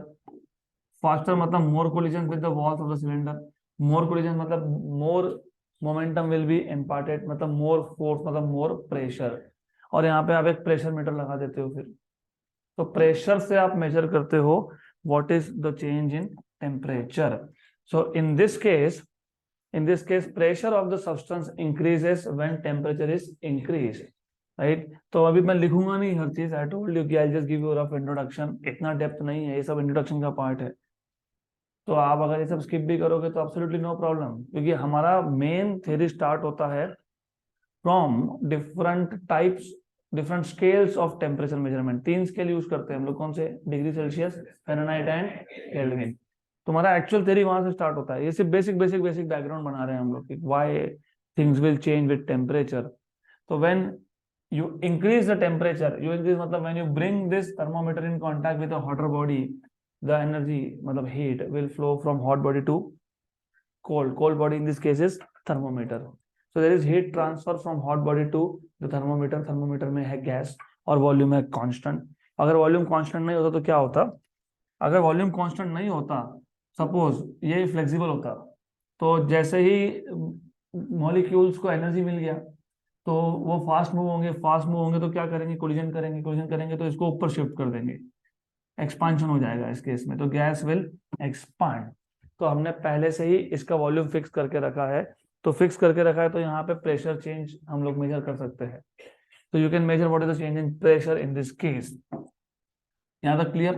Faster मतलब more collision with the walls of the cylinder. More collision मतलब more momentum will be imparted, मतलब more force मतलब more pressure. और यहाँ पे आप एक pressure metre लगा देते हो फिर। तो प्रेशर से आप मेजर करते हो what is the change in temperature. So in this case pressure of the substance increases when temperature is increased, right? तो अभी मैं लिखूंगा नहीं हर चीज, आई टोल्ड यू कि I just give you rough introduction, इतना डेप्थ नहीं है, ये सब इंट्रोडक्शन का पार्ट है। तो आप अगर ये सब स्किप भी करोगे तो एब्सोल्युटली नो प्रॉब्लम, क्योंकि हमारा मेन थ्योरी स्टार्ट होता है from different types, different scales of temperature measurement. 3 scale use करते हैं हम लोग, कौन से? Degree Celsius, Fahrenheit and kelvin. तुम्हारा एक्चुअल थ्योरी वहां से स्टार्ट होता है। ये सिर्फ बेसिक बैकग्राउंड बना रहे हैं हम लोग कि why things will change with temperature. तो when you increase the temperature, you increase मतलब when you bring this thermometer in contact with a hotter body, the energy मतलब heat will flow from hot body to cold body, in this case is thermometer. So there is heat transfer from hot body to the thermometer में है gas, और volume है constant. अगर volume constant नहीं होता तो क्या होता? अगर वॉल्यूम कांस्टेंट नहीं होता, सपोज ये फ्लेक्सिबल होता, तो जैसे ही मॉलिक्यूल्स को एनर्जी मिल गया तो वो फास्ट मूव होंगे तो क्या करेंगे? कोलिजन करेंगे तो इसको ऊपर शिफ्ट कर देंगे। एक्सपांशन हो जाएगा इस केस में, तो गैस विल एक्सपांड। तो हमने पहले से ही इसका वॉल्यूम फिक्स करके रखा है, तो फिक्स करके रखा है तो यहाँ पे प्रेशर चेंज हम लोग मेजर कर सकते हैं। तो you can measure what is the change in pressure in this case. यहाँ तक clear?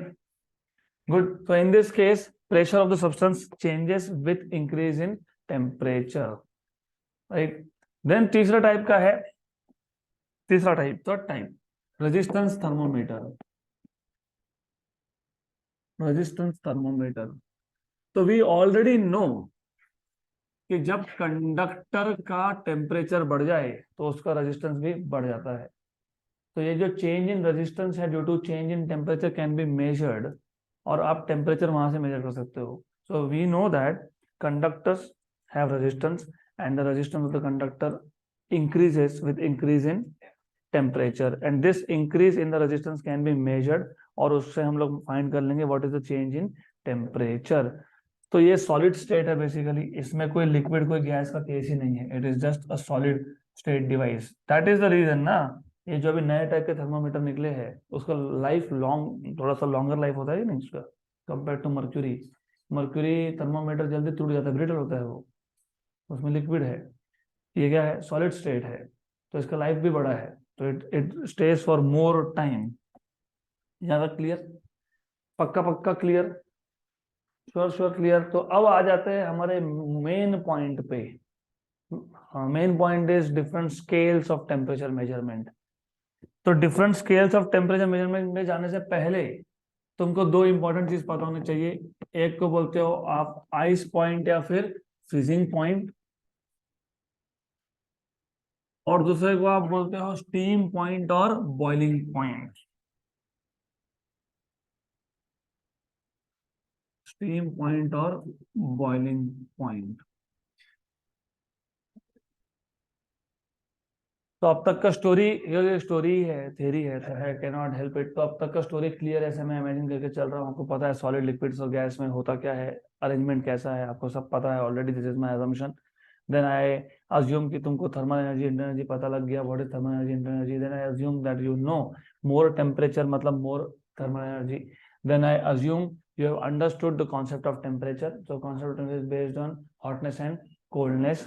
Good. So in this case, pressure of the substance changes with increase in temperature, right? Then तीसरा type का है, तीसरा type, third type, resistance thermometer. Resistance thermometer, तो we already know कि जब conductor का टेम्परेचर बढ़ जाए तो उसका रेजिस्टेंस भी बढ़ जाता है। तो ये जो चेंज इन रेजिस्टेंस है due to change in temperature can be measured, और आप टेम्परेचर वहां से मेजर कर सकते हो। So we know that conductors have resistance and the resistance of the conductor increases with increase in temperature, and this increase in the resistance can be measured, और उससे हम लोग फाइंड कर लेंगे what is the change in temperature। तो ये solid state है basically, इसमें कोई लिक्विड कोई गैस का केस ही नहीं है, it is just a solid state device. That is the reason ना, ये जो अभी नए टाइप के थर्मोमीटर निकले हैं उसका लाइफ लॉन्ग, थोड़ा सा लॉन्गर लाइफ होता है नहीं उसका, compare to mercury. Mercury thermometer जल्दी टूट जाता है, ब्रिटल होता है वो, उसमें लिक्विड है, ये क्या है, सॉलिड स्टेट है, तो इसका लाइफ भी बड़ा है, तो it stage for more time. ज्यादा क्लियर? पक्का पक्का क्लियर? Sure sure clear. तो अब आ जाते हैं हमारे मेन पॉइंट पे। Main point is different scales of temperature measurement. तो different scales of temperature measurement में जाने से पहले तुमको दो इंपॉर्टेंट चीज पता होनी चाहिए। एक को बोलते हो आप आइस पॉइंट या फिर फ्रीजिंग पॉइंट, और दूसरे को आप बोलते हो स्टीम पॉइंट और बॉइलिंग पॉइंट। स्टीम पॉइंट और बॉइलिंग पॉइंट। तो अब तक का स्टोरी, ये स्टोरी है, थ्योरी है, कैन नॉट हेल्प इट। तो अब तक का स्टोरी क्लियर, ऐसे मैं इमेजिन करके चल रहा हूँ, आपको पता है सॉलिड लिक्विड्स और गैस में होता क्या है, अरेंजमेंट कैसा है, आपको सब पता है already, this is my assumption. Then I assume कि तुमको थर्मल एनर्जी इंटरनल एनर्जी पता लग गया, what is thermal energy internal energy. Then I assume that you know more temperature मतलब more thermal energy. Then I assume you have understood the concept of temperature, so concept of temperature is based on hotness and coldness,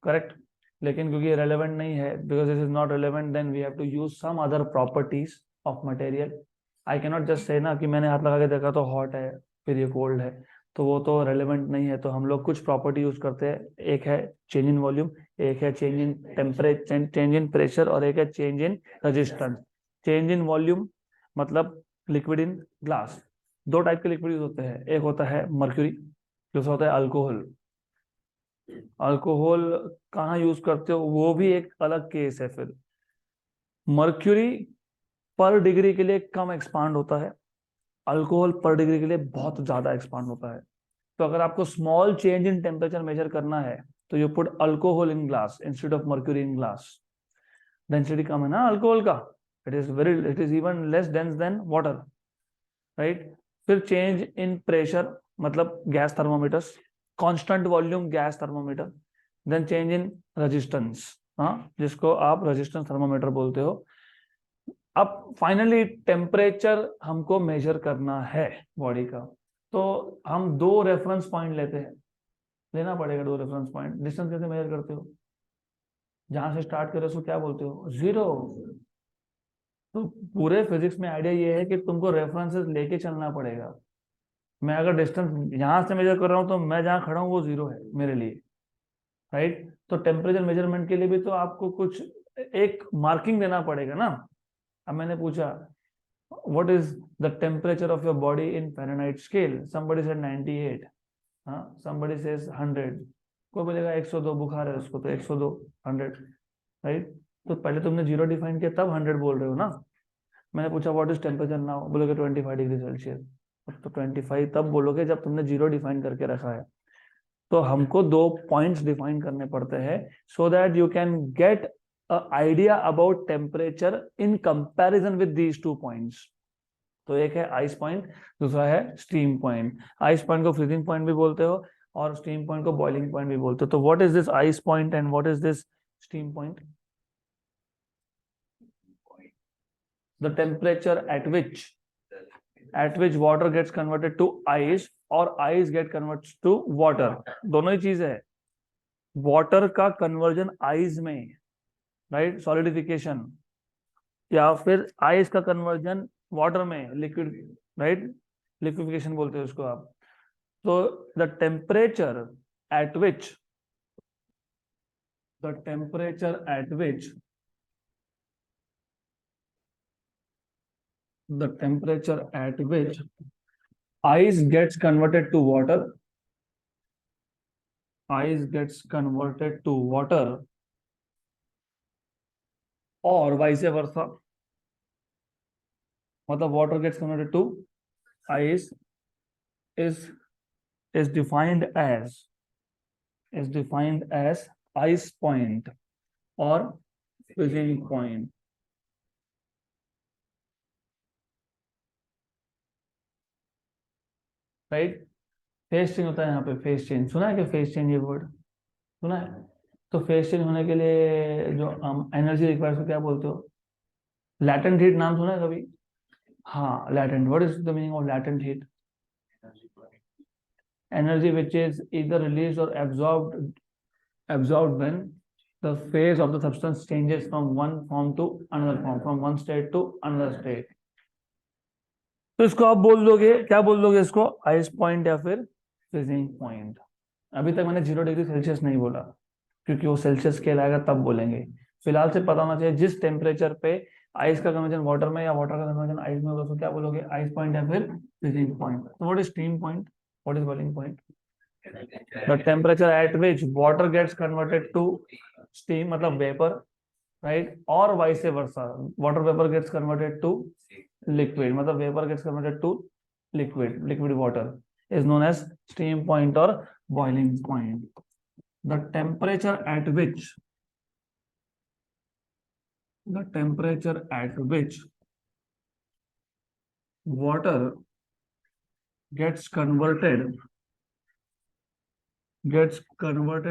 correct? लेकिन क्योंकि relevant नहीं है, because this is not relevant, then we have to use some other properties of material. I can not just say ना कि मैंने हाथ लगा के देखा तो हॉट है फिर ये कोल्ड है, तो वो तो रेलेवेंट नहीं है। तो हम लोग कुछ प्रॉपर्टी यूज करते हैं, एक है चेंज इन वॉल्यूम, एक है change in temperature, change in pressure, और एक है change in resistance. Change in volume मतलब लिक्विड इन ग्लास। दो टाइप के लिक्विड होते हैं, एक होता है मर्क्यूरी, दूसरा होता है अल्कोहल। अल्कोहल कहाँ यूज करते हो वो भी एक अलग केस है। फिर मर्क्यूरी पर डिग्री के लिए कम एक्सपांड होता है, अल्कोहल पर डिग्री के लिए बहुत ज्यादा एक्सपांड होता है। तो अगर आपको small change in temperature measure करना है तो you put alcohol in glass instead of mercury in glass. Density कम है ना अल्कोहल का, it is even less dense than water, right? फिर चेंज इन प्रेशर मतलब gas thermometers, constant volume gas thermometer. Then change in resistance, हाँ, जिसको आप resistance thermometer बोलते हो। अब फाइनली टेम्परेचर हमको मेजर करना है बॉडी का, तो हम दो रेफरेंस पॉइंट लेते हैं, लेना पड़ेगा दो रेफरेंस पॉइंट। डिस्टेंस कैसे मेजर करते हो? जहां से स्टार्ट करो उसको क्या बोलते हो? जीरो। तो पूरे फिजिक्स में आइडिया ये है कि तुमको रेफरेंसेस लेके चलना पड़ेगा। मैं अगर डिस्टेंस यहाँ से मेजर कर रहा हूँ तो मैं जहाँ खड़ा हूँ वो जीरो है मेरे लिए, राइट? तो टेम्परेचर मेजरमेंट के लिए भी तो आपको कुछ एक मार्किंग देना पड़ेगा ना। अब मैंने पूछा what is the temperature of your body in Fahrenheit scale, somebody said 98, हाँ, समबडी सेज 100, कोई बोलेगा 102 बुखार है उसको, तो 102, 100, राइट? तो पहले तुमने जीरो डिफाइन किया तब 100 बोल रहे हो ना। मैंने पूछा व्हाट इज टेम्परेचर नाउ, बोलोगे 25 डिग्री सेल्सियस। तो 25 तब बोलोगे जब तुमने जीरो डिफाइन करके रखा है। तो हमको दो पॉइंट्स डिफाइन करने पड़ते हैं so that you can get a idea about temperature in comparison with these two points. तो एक है आइस पॉइंट, दूसरा है स्टीम पॉइंट। आइस पॉइंट को फ्रीजिंग पॉइंट भी बोलते हो और स्टीम पॉइंट को बॉइलिंग पॉइंट भी बोलते हो। तो what is this ice point and what is this steam point? The temperature at which at which water gets converted to ice और ice gate converts to water, दोनों ही चीज है। Water का कन्वर्जन आइस में, राइट, सॉलिडिफिकेशन, या फिर ice का conversion water में, लिक्विड, राइट, लिक्विफिकेशन बोलते हैं उसको आप। तो the temperature at which the temperature at which ice gets converted to water और वाइस वर्सा, मतलब water gets converted to ice is defined as ice point or freezing point, right. Phase change होता है यहाँ पे, फेज चेंज सुना है क्या? Phase change ये वर्ड सुना है? तो फेज चेंज होने के लिए जो एनर्जी रिक्वायर्स को क्या बोलते हो? लैटेंट हीट नाम सुना है कभी? हाँ, latent, what is the meaning of latent heat? Energy which is either released or absorbed when the phase of the substance changes from one form to another form, from one state to another state. तो इसको आप बोल दोगे, क्या बोल दोगे इसको? Ice point या फिर फ्रीजिंग पॉइंट। अभी तक मैंने 0 डिग्री सेल्सियस नहीं बोला, क्योंकि वो सेल्सियस स्केल आएगा तब बोलेंगे। फिलहाल से पता होना चाहिए जिस टेम्परेचर पे आइस का कन्वर्जन वाटर में या वाटर का कन्वर्जन आइस में होगा, उसको क्या बोलोगे? आइस पॉइंट या फिर फ्रीजिंग पॉइंट। तो what is steam point, what is boiling point? The temperature at which water gets converted to steam, मतलब वेपर, राइट, और vice versa, water vapour gets converted to liquid, मतलब vapor gets converted to liquid water is known as steam point or boiling point. The temperature at which water gets converted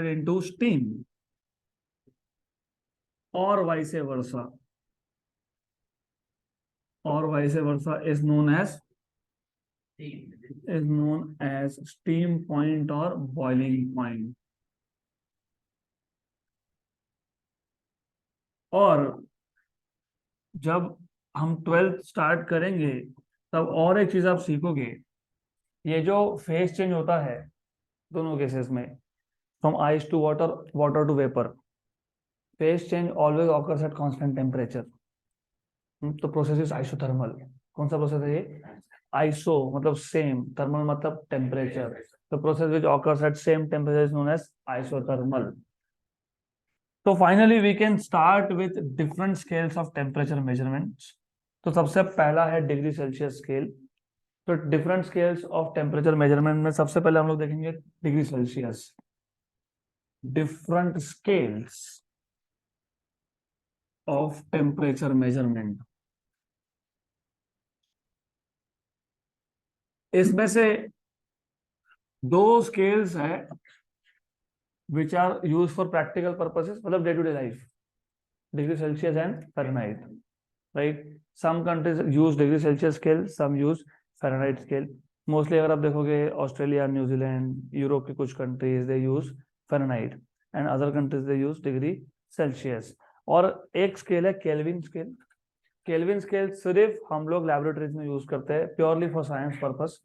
into steam or vice versa is known as steam point or boiling point. और जब हम 12th start करेंगे तब और एक चीज आप सीखोगे, ये जो फेज चेंज होता है दोनों केसेस में, from ice to water, water to vapour, phase change always occurs at constant temperature. तो प्रोसेस इज आइसोथर्मल। कौन सा प्रोसेस है ये? आइसो मतलब सेम, थर्मल मतलब टेम्परेचर। तो process which occurs at same temperature is known as isothermal. तो finally we can start with different scales of temperature measurements. तो सबसे पहला है डिग्री सेल्सियस स्केल। तो different scales of temperature measurement में सबसे पहले हम लोग देखेंगे degree Celsius. Different scales of temperature measurement, इसमें से दो स्केल्स है which are use for practical purposes, मतलब day to day life, degree Celsius and Fahrenheit, right. Some countries use degree Celsius scale, some use Fahrenheit scale. Mostly अगर आप देखोगे Australia, New Zealand, Europe की कुछ countries they use Fahrenheit and other countries they use degree Celsius. और एक scale है kelvin scale. Kelvin scale सिर्फ हम लोग लैबोरेटरीज में यूज करते हैं, प्योरली फॉर साइंस पर्पस।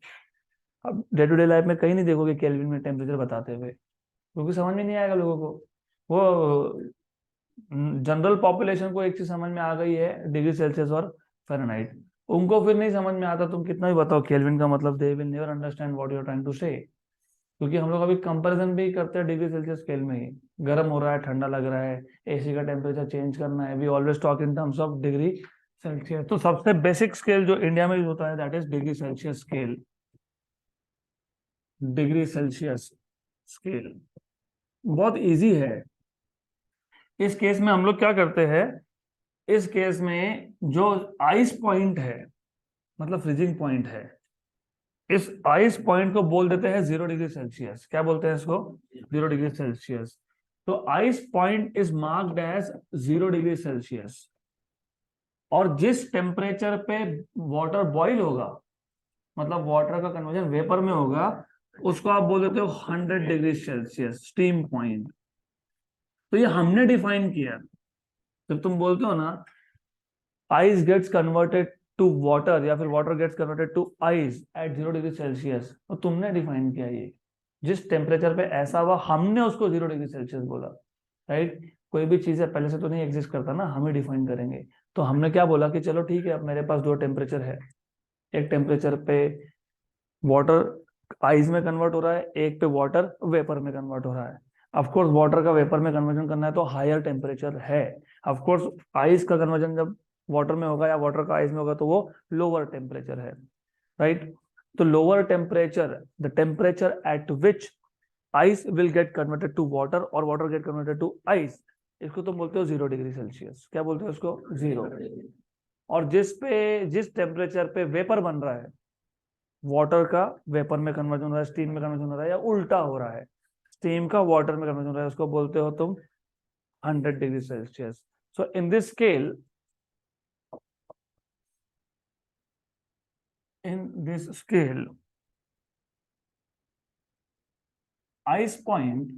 अब डे टू डे लाइफ में कहीं नहीं देखोगे केल्विन में टेम्परेचर बताते हुए, क्योंकि समझ में नहीं आएगा लोगों को। वो जनरल पॉपुलेशन को एक चीज समझ में आ गई है, डिग्री सेल्सियस और फ़ारेनहाइट। उनको फिर नहीं समझ में आता, तुम कितना भी बताओ केल्विन का मतलब, they will never understand what you are trying to say. क्योंकि हम लोग अभी कंपैरिजन भी करते हैं डिग्री सेल्सियस स्केल में ही, गर्म हो रहा है, ठंडा लग रहा है, एसी का टेम्परेचर चेंज करना है, we always talk in terms of degree Celsius. तो सबसे बेसिक स्केल जो इंडिया में यूज होता है that is degree Celsius scale. Degree Celsius scale बहुत इजी है। इस केस में हम लोग क्या करते हैं, इस केस में जो आइस पॉइंट है, मतलब फ्रीजिंग पॉइंट है, इस आइस पॉइंट को बोल देते हैं 0 डिग्री सेल्सियस। क्या बोलते हैं इसको? 0 डिग्री सेल्सियस। तो ice point is marked as 0 degree Celsius. और जिस टेम्परेचर पे वाटर बॉईल होगा मतलब वाटर का कन्वर्जन वेपर में होगा, उसको आप बोल देते हो 100 डिग्री सेल्सियस स्टीम पॉइंट। तो ये हमने डिफाइन किया। जब तुम बोलते हो ना ice gets converted to water या फिर water gets converted to ice at 0 degree Celsius, तो तुमने डिफाइन किया ये। जिस टेम्परेचर पे ऐसा हुआ हमने उसको 0 डिग्री सेल्सियस बोला, राइट। कोई भी चीज है पहले से तो नहीं एग्जिस्ट करता ना, हम ही डिफाइन करेंगे। तो हमने क्या बोला कि चलो ठीक है, अब मेरे पास दो टेम्परेचर है, एक टेम्परेचर पे वाटर आइस में कन्वर्ट हो रहा है, एक पे वाटर वेपर में कन्वर्ट हो रहा है। ऑफ कोर्स वाटर का वेपर में कन्वर्जन करना है तो हायर टेम्परेचर है। ऑफ कोर्स आइस का कन्वर्जन जब वाटर में होगा या वाटर का आइस में होगा तो वो लोअर टेम्परेचर है, राइट। तो lower temperature, the temperature at which ice will get converted to water और water get converted to ice, इसको तुम बोलते हो 0 डिग्री सेल्सियस। क्या बोलते हो इसको? जीरो। और जिस टेम्परेचर पे वेपर बन रहा है, वाटर का वेपर में कन्वर्जन हो रहा है, स्टीम में कन्वर्जन हो रहा है, या उल्टा हो रहा है, स्टीम का वाटर में कन्वर्जन हो रहा है, उसको बोलते हो तुम 100 degree Celsius. So in this scale ice point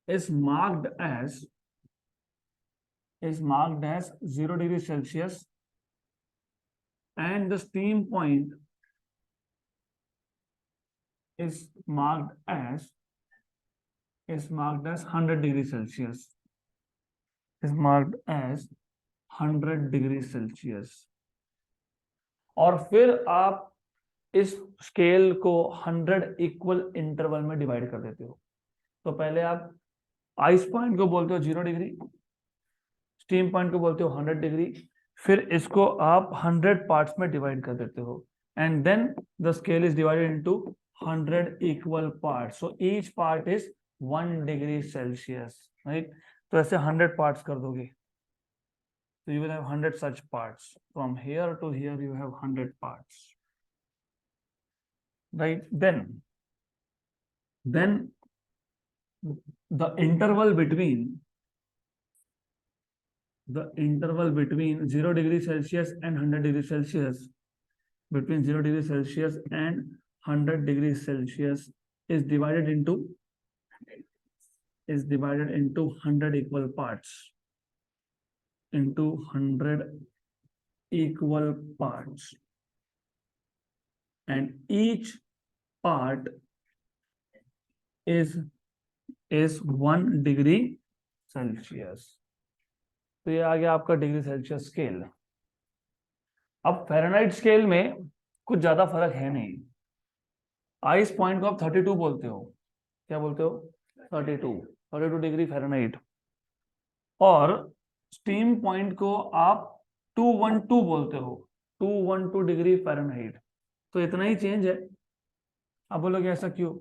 is marked as 0 degree Celsius, and the steam point is marked as 100 degree Celsius. Is marked as 100 degree Celsius. और फिर आप इस स्केल को 100 इक्वल इंटरवल में डिवाइड कर देते हो। तो पहले आप आइस पॉइंट को बोलते हो 0 डिग्री, स्टीम पॉइंट को बोलते हो 100 डिग्री, फिर इसको आप 100 पार्ट्स में डिवाइड कर देते हो, and then the scale is divided into 100 equal parts, so each part is 1 degree Celsius, right. तो ऐसे 100 पार्ट्स कर दोगे, so you will have 100 such parts. From here to here you have 100 parts, right? Then the interval between 0 degree Celsius and 100 degree Celsius, between 0 degree Celsius and 100 degree Celsius is divided into 100 equal parts, into 100 equal parts, and each part is 1 degree Celsius. तो ये आ गया आपका degree Celsius scale. अब Fahrenheit scale में कुछ ज्यादा फर्क है नहीं। आइस पॉइंट को आप 32 बोलते हो। क्या बोलते हो? 32 डिग्री फ़ारेनहाइट। और स्टीम पॉइंट को आप 212 बोलते हो, 212 डिग्री फ़ारेनहाइट। तो इतना ही चेंज है। आप बोलोगे ऐसा क्यों?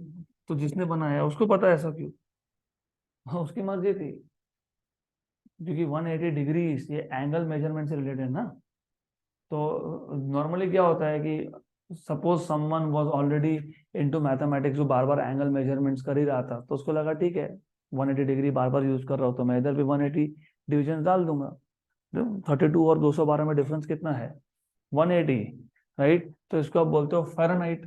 तो जिसने बनाया उसको पता है ऐसा क्यों। हाँ, उसकी मर्जी थी, क्योंकि 180 डिग्री ये एंगल मेजरमेंट से रिलेटेड है ना। तो नॉर्मली क्या होता है कि suppose someone was already into mathematics, जो बार बार एंगल मेजरमेंट्स कर ही रहा था, तो उसको लगा ठीक है 180 डिग्री बार बार यूज कर रहा हूँ तो मैं इधर भी 180 डिविजन डाल दूंगा। 32 और 212 में डिफरेंस कितना है? 180, राइट। तो इसको आप बोलते हो फ़ारेनहाइट।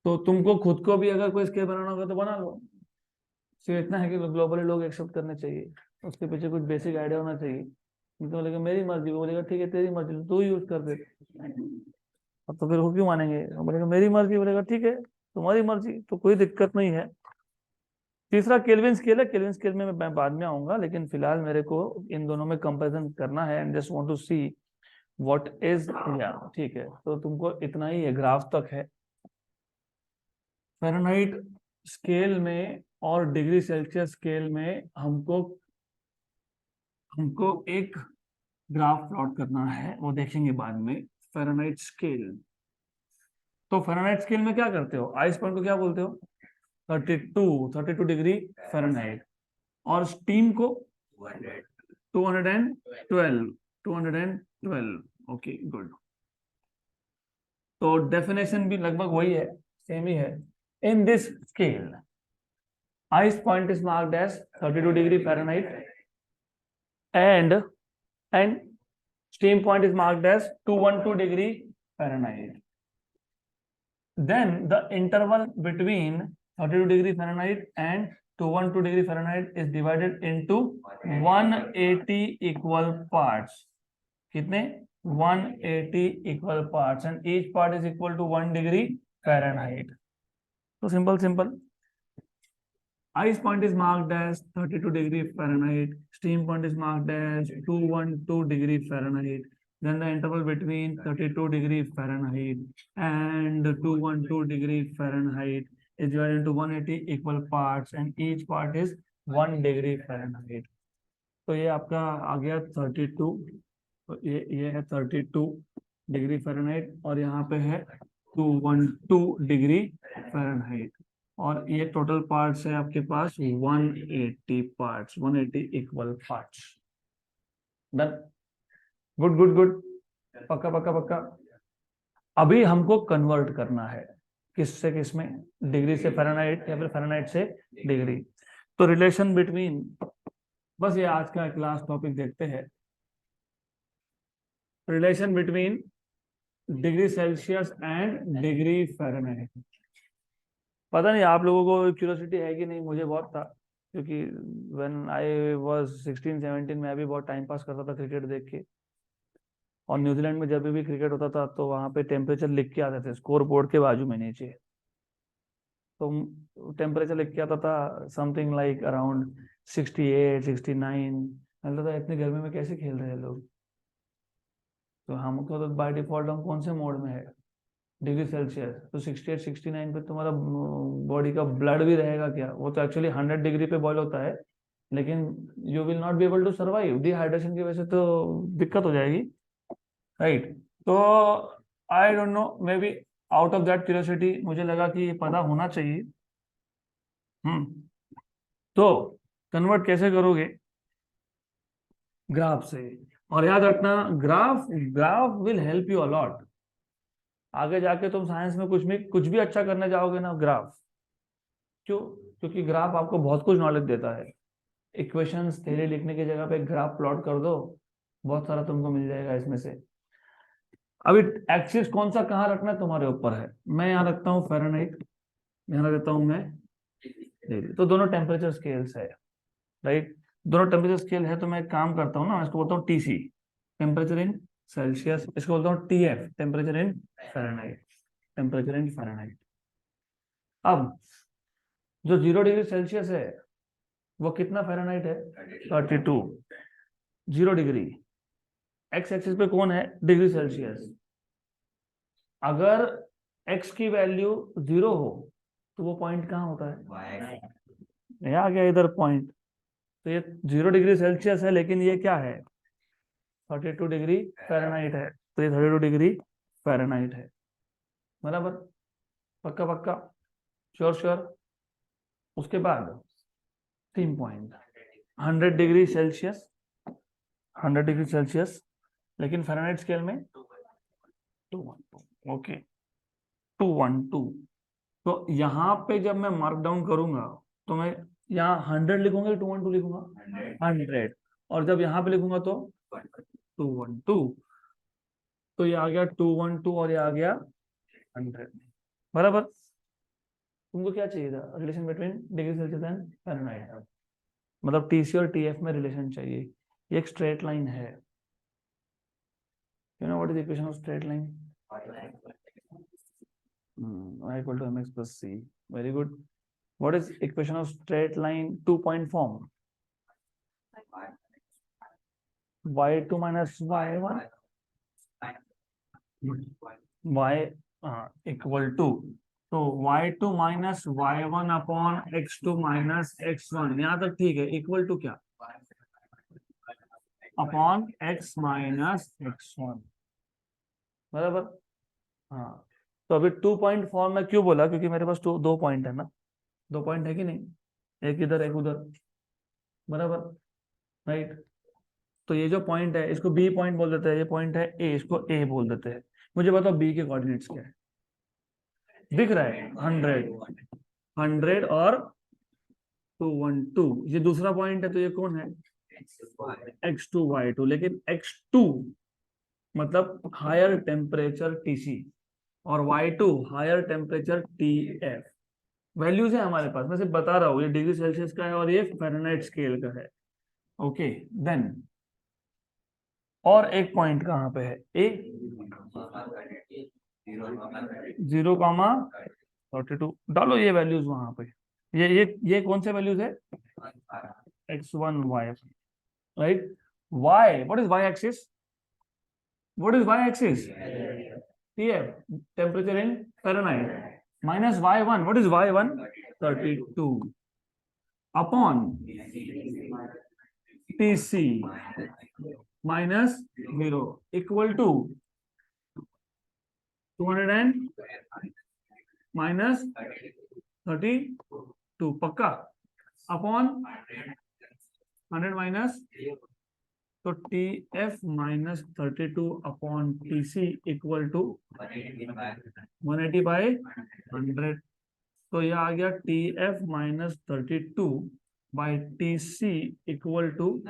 तो तुमको खुद को भी अगर कोई स्केल बनाना होगा तो बना लो। सिर्फ इतना है कि ग्लोबली लोग एक्सेप्ट करने चाहिए, उसके पीछे कुछ बेसिक आइडिया होना चाहिए। तो बोलेगा मेरी मर्जी, वो बोलेगा ठीक है तेरी मर्जी, तू यूज कर दे। अब तो फिर वो क्यों मानेंगे? वो बोलेगा मेरी मर्जी, बोलेगा ठीक है तुम्हारी मर्जी, तो कोई दिक्कत नहीं है। तीसरा केल्विन स्केल है। केल्विन स्केल में मैं बाद में आऊंगा, लेकिन फिलहाल मेरे को इन दोनों में कंपैरिजन करना है and just want to see what is, या ठीक है। तो तुमको इतना ही है, ग्राफ तक है। फ़ारेनहाइट स्केल में और डिग्री सेल्सियस स्केल में हमको हमको एक ग्राफ प्लॉट करना है, वो देखेंगे बाद में। फ़ारेनहाइट स्केल, तो फ़ारेनहाइट स्केल में क्या करते हो? आइस पॉइंट को क्या बोलते हो? 32 डिग्री फ़ारेनहाइट। और स्टीम को 212। Okay good. तो डेफिनेशन भी लगभग वही है, सेम ही है। In this scale ice point is marked as 32 degree Fahrenheit and and steam point is marked as 212 degree Fahrenheit. Then the interval between 32 degree Fahrenheit and 212 degree Fahrenheit is divided into 180 equal parts. कितने? 180 equal parts, and each part is equal to 1 degree Fahrenheit. So simple. Ice point is marked as 32 degree Fahrenheit. Steam point is marked as 212 degree Fahrenheit. Then the interval between 32 degree Fahrenheit and 212 degree Fahrenheit is divided into 180 equal parts, and each part is 1 degree Fahrenheit. तो ये आपका आ गया 32, तो ये है 32 degree Fahrenheit, और यहाँ पे है 212 डिग्री फ़ारेनहाइट, और ये टोटल पार्ट्स है आपके पास 180 parts, 180 equal parts. Done, good, पक्का। अभी हमको कन्वर्ट करना है, किस से किस में? डिग्री से फ़ारेनहाइट या फिर फ़ारेनहाइट से डिग्री। तो रिलेशन बिटवीन, बस ये आज का क्लास टॉपिक देखते हैं, relation between degree Celsius and degree Fahrenheit. पता नहीं आप लोगों को क्यूरियोसिटी है कि नहीं, मुझे बहुत था, क्योंकि व्हेन आई वाज 16-17 मैं भी बहुत टाइम पास करता था क्रिकेट देख के, और न्यूजीलैंड में जब भी क्रिकेट होता था तो वहाँ पे टेम्परेचर लिख के आते थे स्कोर बोर्ड के बाजू में नीचे, तो टेम्परेचर लिख के आता था समथिंग लाइक अराउंड 68-69। मतलब था इतनी गर्मी में कैसे खेल रहे हैं लोग। तो हमको तो बाय डिफॉल्ट हम कौन से मोड में है? Degree Celsius. तो 68-69 पे तुम्हारा बॉडी का ब्लड भी रहेगा क्या? वो तो एक्चुअली 100 डिग्री पे बॉयल होता है, लेकिन you will not be able to survive, dehydration की वजह से तो दिक्कत हो जाएगी, राइट? तो I don't know, maybe out of that curiosity मुझे लगा कि ये पता होना चाहिए। तो कन्वर्ट कैसे करोगे? ग्राफ से। और याद रखना, graph will help you a lot. आगे जाके तुम साइंस में कुछ भी अच्छा करने जाओगे ना, ग्राफ। क्यों? क्योंकि ग्राफ आपको बहुत कुछ नॉलेज देता है। इक्वेशंस थ्योरी लिखने की जगह पे ग्राफ प्लॉट कर दो, बहुत सारा तुमको मिल जाएगा इसमें से। अभी एक्सिस कौन सा कहाँ रखना है तुम्हारे ऊपर है। मैं यहाँ रखता हूँ फ़ारेनहाइट, यहाँ रखता हूँ मैं डिग्री। तो दोनों टेम्परेचर स्केल्स है, राइट? दोनों टेम्परेचर स्केल है, तो मैं एक काम करता हूँ ना, इसको बोलता हूँ टीसी, टेम्परेचर इन सेल्सियस, इसको बोलता हूँ TF, temperature in Fahrenheit, temperature in Fahrenheit. अब जो 0 डिग्री सेल्सियस है वो कितना फ़ारेनहाइट है? 32। 0 डिग्री, एक्स एक्सिस पे कौन है? Degree Celsius. अगर एक्स की वैल्यू 0 हो तो वो पॉइंट कहाँ होता है? ये आ गया इधर पॉइंट। तो ये 0 डिग्री सेल्सियस है, लेकिन ये क्या है? 32 डिग्री फ़ारेनहाइट है, तो ये 32 डिग्री फ़ारेनहाइट है, बराबर? पक्का, श्योर। उसके बाद 3 point 100 degree Celsius, 100 degree Celsius, लेकिन फ़ारेनहाइट स्केल में 212। ओके, 212। तो यहाँ पे जब मैं मार्क डाउन करूंगा तो मैं यहाँ 100 लिखूंगा, 212 लिखूंगा? 100। और जब यहाँ पे लिखूंगा तो 212। तो ये आ गया 212 और ये आ गया 100, बराबर? तुमको क्या चाहिए था? Relation between degree Celsius and Fahrenheit, मतलब टीसी और टीएफ में रिलेशन चाहिए। ये एक स्ट्रेट लाइन है। You know what is the equation of straight line? y equal to mx plus c. Very good. What is equation of straight line 2-point form? y2 minus y1 y equal to, तो y2 minus y1 upon x2 minus x1, यहाँ तक ठीक है। Equal to क्या? Upon x minus x1, बराबर? हाँ, तो अभी 2-point फॉर्म में क्यों बोला? क्योंकि मेरे पास 2 पॉइंट है ना, 2 पॉइंट है कि नहीं? एक इधर एक उधर, बराबर, राइट? तो ये जो पॉइंट है इसको बी पॉइंट बोल देते हैं, ये पॉइंट है ए, इसको ए बोल देते हैं। मुझे बताओ बी के कोऑर्डिनेट्स क्या है? दिख रहा है 100 और 212। ये दूसरा पॉइंट है, तो ये कौन है? x2 y2, लेकिन x2 मतलब हायर टेम्परेचर TC और y2 higher temperature TF। Values है हमारे पास, मैं सिर्फ बता रहा हूँ, ये डिग्री सेल्सियस का है और ये फ़ारेनहाइट स्केल का है। ओके देन और एक पॉइंट कहाँ पे है, ए 0,32 डालो ये वैल्यूज वहां पे। ये कौन से वैल्यूज है, x1 y, right. y, what is y axis, what is y axis, TF, temperature in Fahrenheit, minus y1, what is y1, 32 upon TC minus 0 equal to 200 and minus 32 पक्का, अपॉन 100 माइनस, तो TF minus 32 upon TC equal to 180 by 100। तो ये आ गया TF minus 32 by TC equal to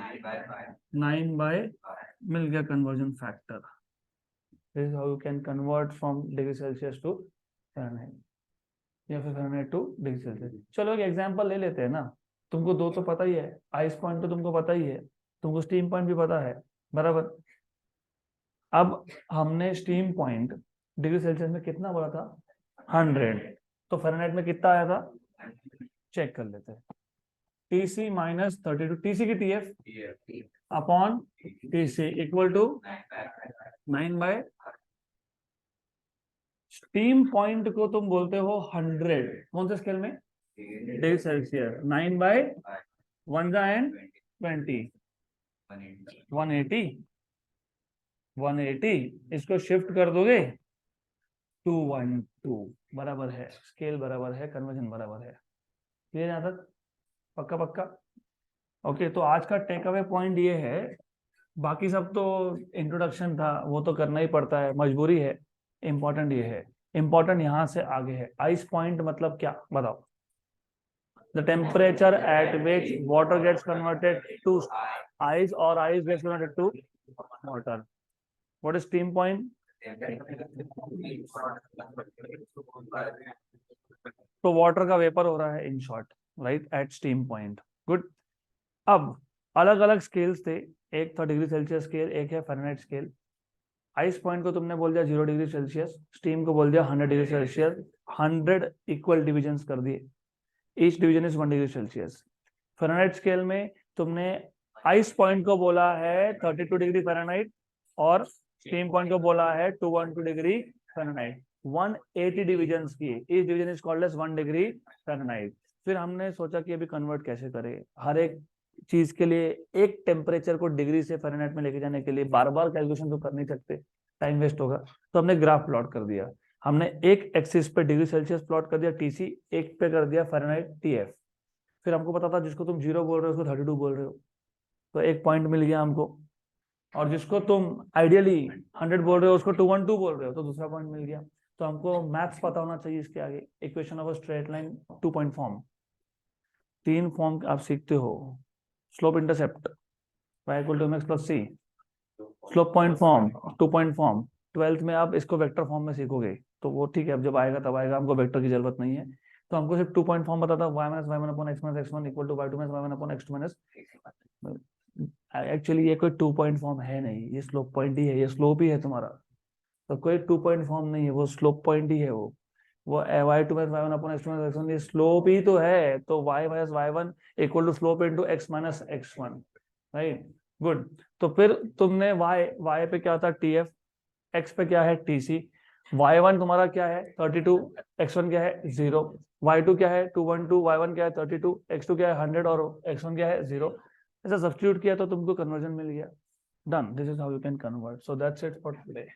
9 by, मिल गया conversion factor. This is how you can convert from degree Celsius to Fahrenheit या फिर फ़ारेनहाइट टू डिग्री सेल्सियस। चलो एक एग्जांपल ले लेते हैं ना, तुमको दो तो पता ही है, आइस पॉइंट तो तुमको पता ही है, तुमको स्टीम पॉइंट भी पता है, बराबर। अब हमने स्टीम पॉइंट डिग्री सेल्सियस में कितना बोला था, 100, तो फ़ारेनहाइट में कितना आया था, चेक कर लेते हैं। TC माइनस 32, TC की TF upon TC equal to 9 बाय, स्टीम पॉइंट को तुम बोलते हो 100, कौन से स्केल में, डिग्री सेल्सियस, 9 बाय 1 एंड 20, 180, 180 इसको शिफ्ट कर दोगे 212, बराबर है, स्केल बराबर है, कन्वर्जन बराबर है। क्लियर यहाँ तक, पक्का पक्का। ओके तो आज का टेक अवे पॉइंट ये है, बाकी सब तो इंट्रोडक्शन था, वो तो करना ही पड़ता है, मजबूरी है। इंपॉर्टेंट ये है, इंपॉर्टेंट यहाँ से आगे है। आइस पॉइंट मतलब क्या बताओ, the temperature at which water gets converted to ice और ice gets converted to water. What is steam point, तो वाटर का वेपर हो रहा है in short, right, at steam point. Good. अब अलग अलग स्केल्स थे, एक था डिग्री सेल्सियस स्केल, एक है फ़ारेनहाइट स्केल। आइस पॉइंट को तुमने बोल दिया 0 डिग्री सेल्सियस, स्टीम को बोल दिया 100 डिग्री सेल्सियस, 100 इक्वल डिविजन्स कर दिए, each division is 1 degree Celsius. Fahrenheit scale में तुमने आइस पॉइंट को बोला है 32 डिग्री फ़ारेनहाइट और स्टीम पॉइंट को बोला है 212 डिग्री फ़ारेनहाइट, 180 डिविजन्स की, each division is called as 1 degree Fahrenheit. फिर हमने सोचा कि अभी कन्वर्ट कैसे करें, हर एक चीज के लिए एक टेम्परेचर को डिग्री से फ़ारेनहाइट में लेके जाने के लिए बार बार कैलकुलेशन तो कर नहीं सकते, टाइम वेस्ट होगा, तो हमने ग्राफ प्लॉट कर दिया। हमने एक एक्सिस पे डिग्री सेल्सियस प्लॉट कर दिया TC, एक पे कर दिया फ़ारेनहाइट TF। फिर हमको पता था जिसको तुम 0 बोल रहे हो उसको 32 बोल रहे हो, तो एक पॉइंट मिल गया हमको, और जिसको तुम आइडियली 100 बोल रहे हो उसको 212 बोल रहे हो, तो दूसरा पॉइंट मिल गया। तो हमको मैथ्स पता होना चाहिए इसके आगे, equation of a straight line 2 point form, 3 form आप सीखते हो, slope intercept, y equal to mx plus c, slope point form, 2 point form. 12th में आप इसको वेक्टर फॉर्म में सीखोगे, तो वो ठीक है, अब जब आएगा तब आएगा, हमको वेक्टर की जरूरत नहीं है। तो हमको सिर्फ 2 पॉइंट फॉर्म पता था, y minus y1 upon x minus x1 equal to y2 minus y1 upon x2 minus. Actually ये कोई 2 पॉइंट फॉर्म है नहीं, ये स्लोप पॉइंट ही है, ये स्लोप ही है तुम्हारा, तो कोई 2 पॉइंट फॉर्म नहीं है, वो स्लोप पॉइंट ही है। वो y2 minus y1 upon x2 minus x1 ये स्लोप ही तो है, तो y minus y1 equal to slope into x minus x1, right. Good. तो फिर तुमने y पे क्या था TF, x पे क्या है TC, y1 तुम्हारा क्या है 32, x1 क्या है 0, y2 क्या है 212, y1 क्या है 32, x2 क्या है 100 और x1 क्या है 0। ऐसा सब्स्टिट्यूट किया तो तुमको कन्वर्जन मिल गया। Done, this is how you can convert. So that's it for today.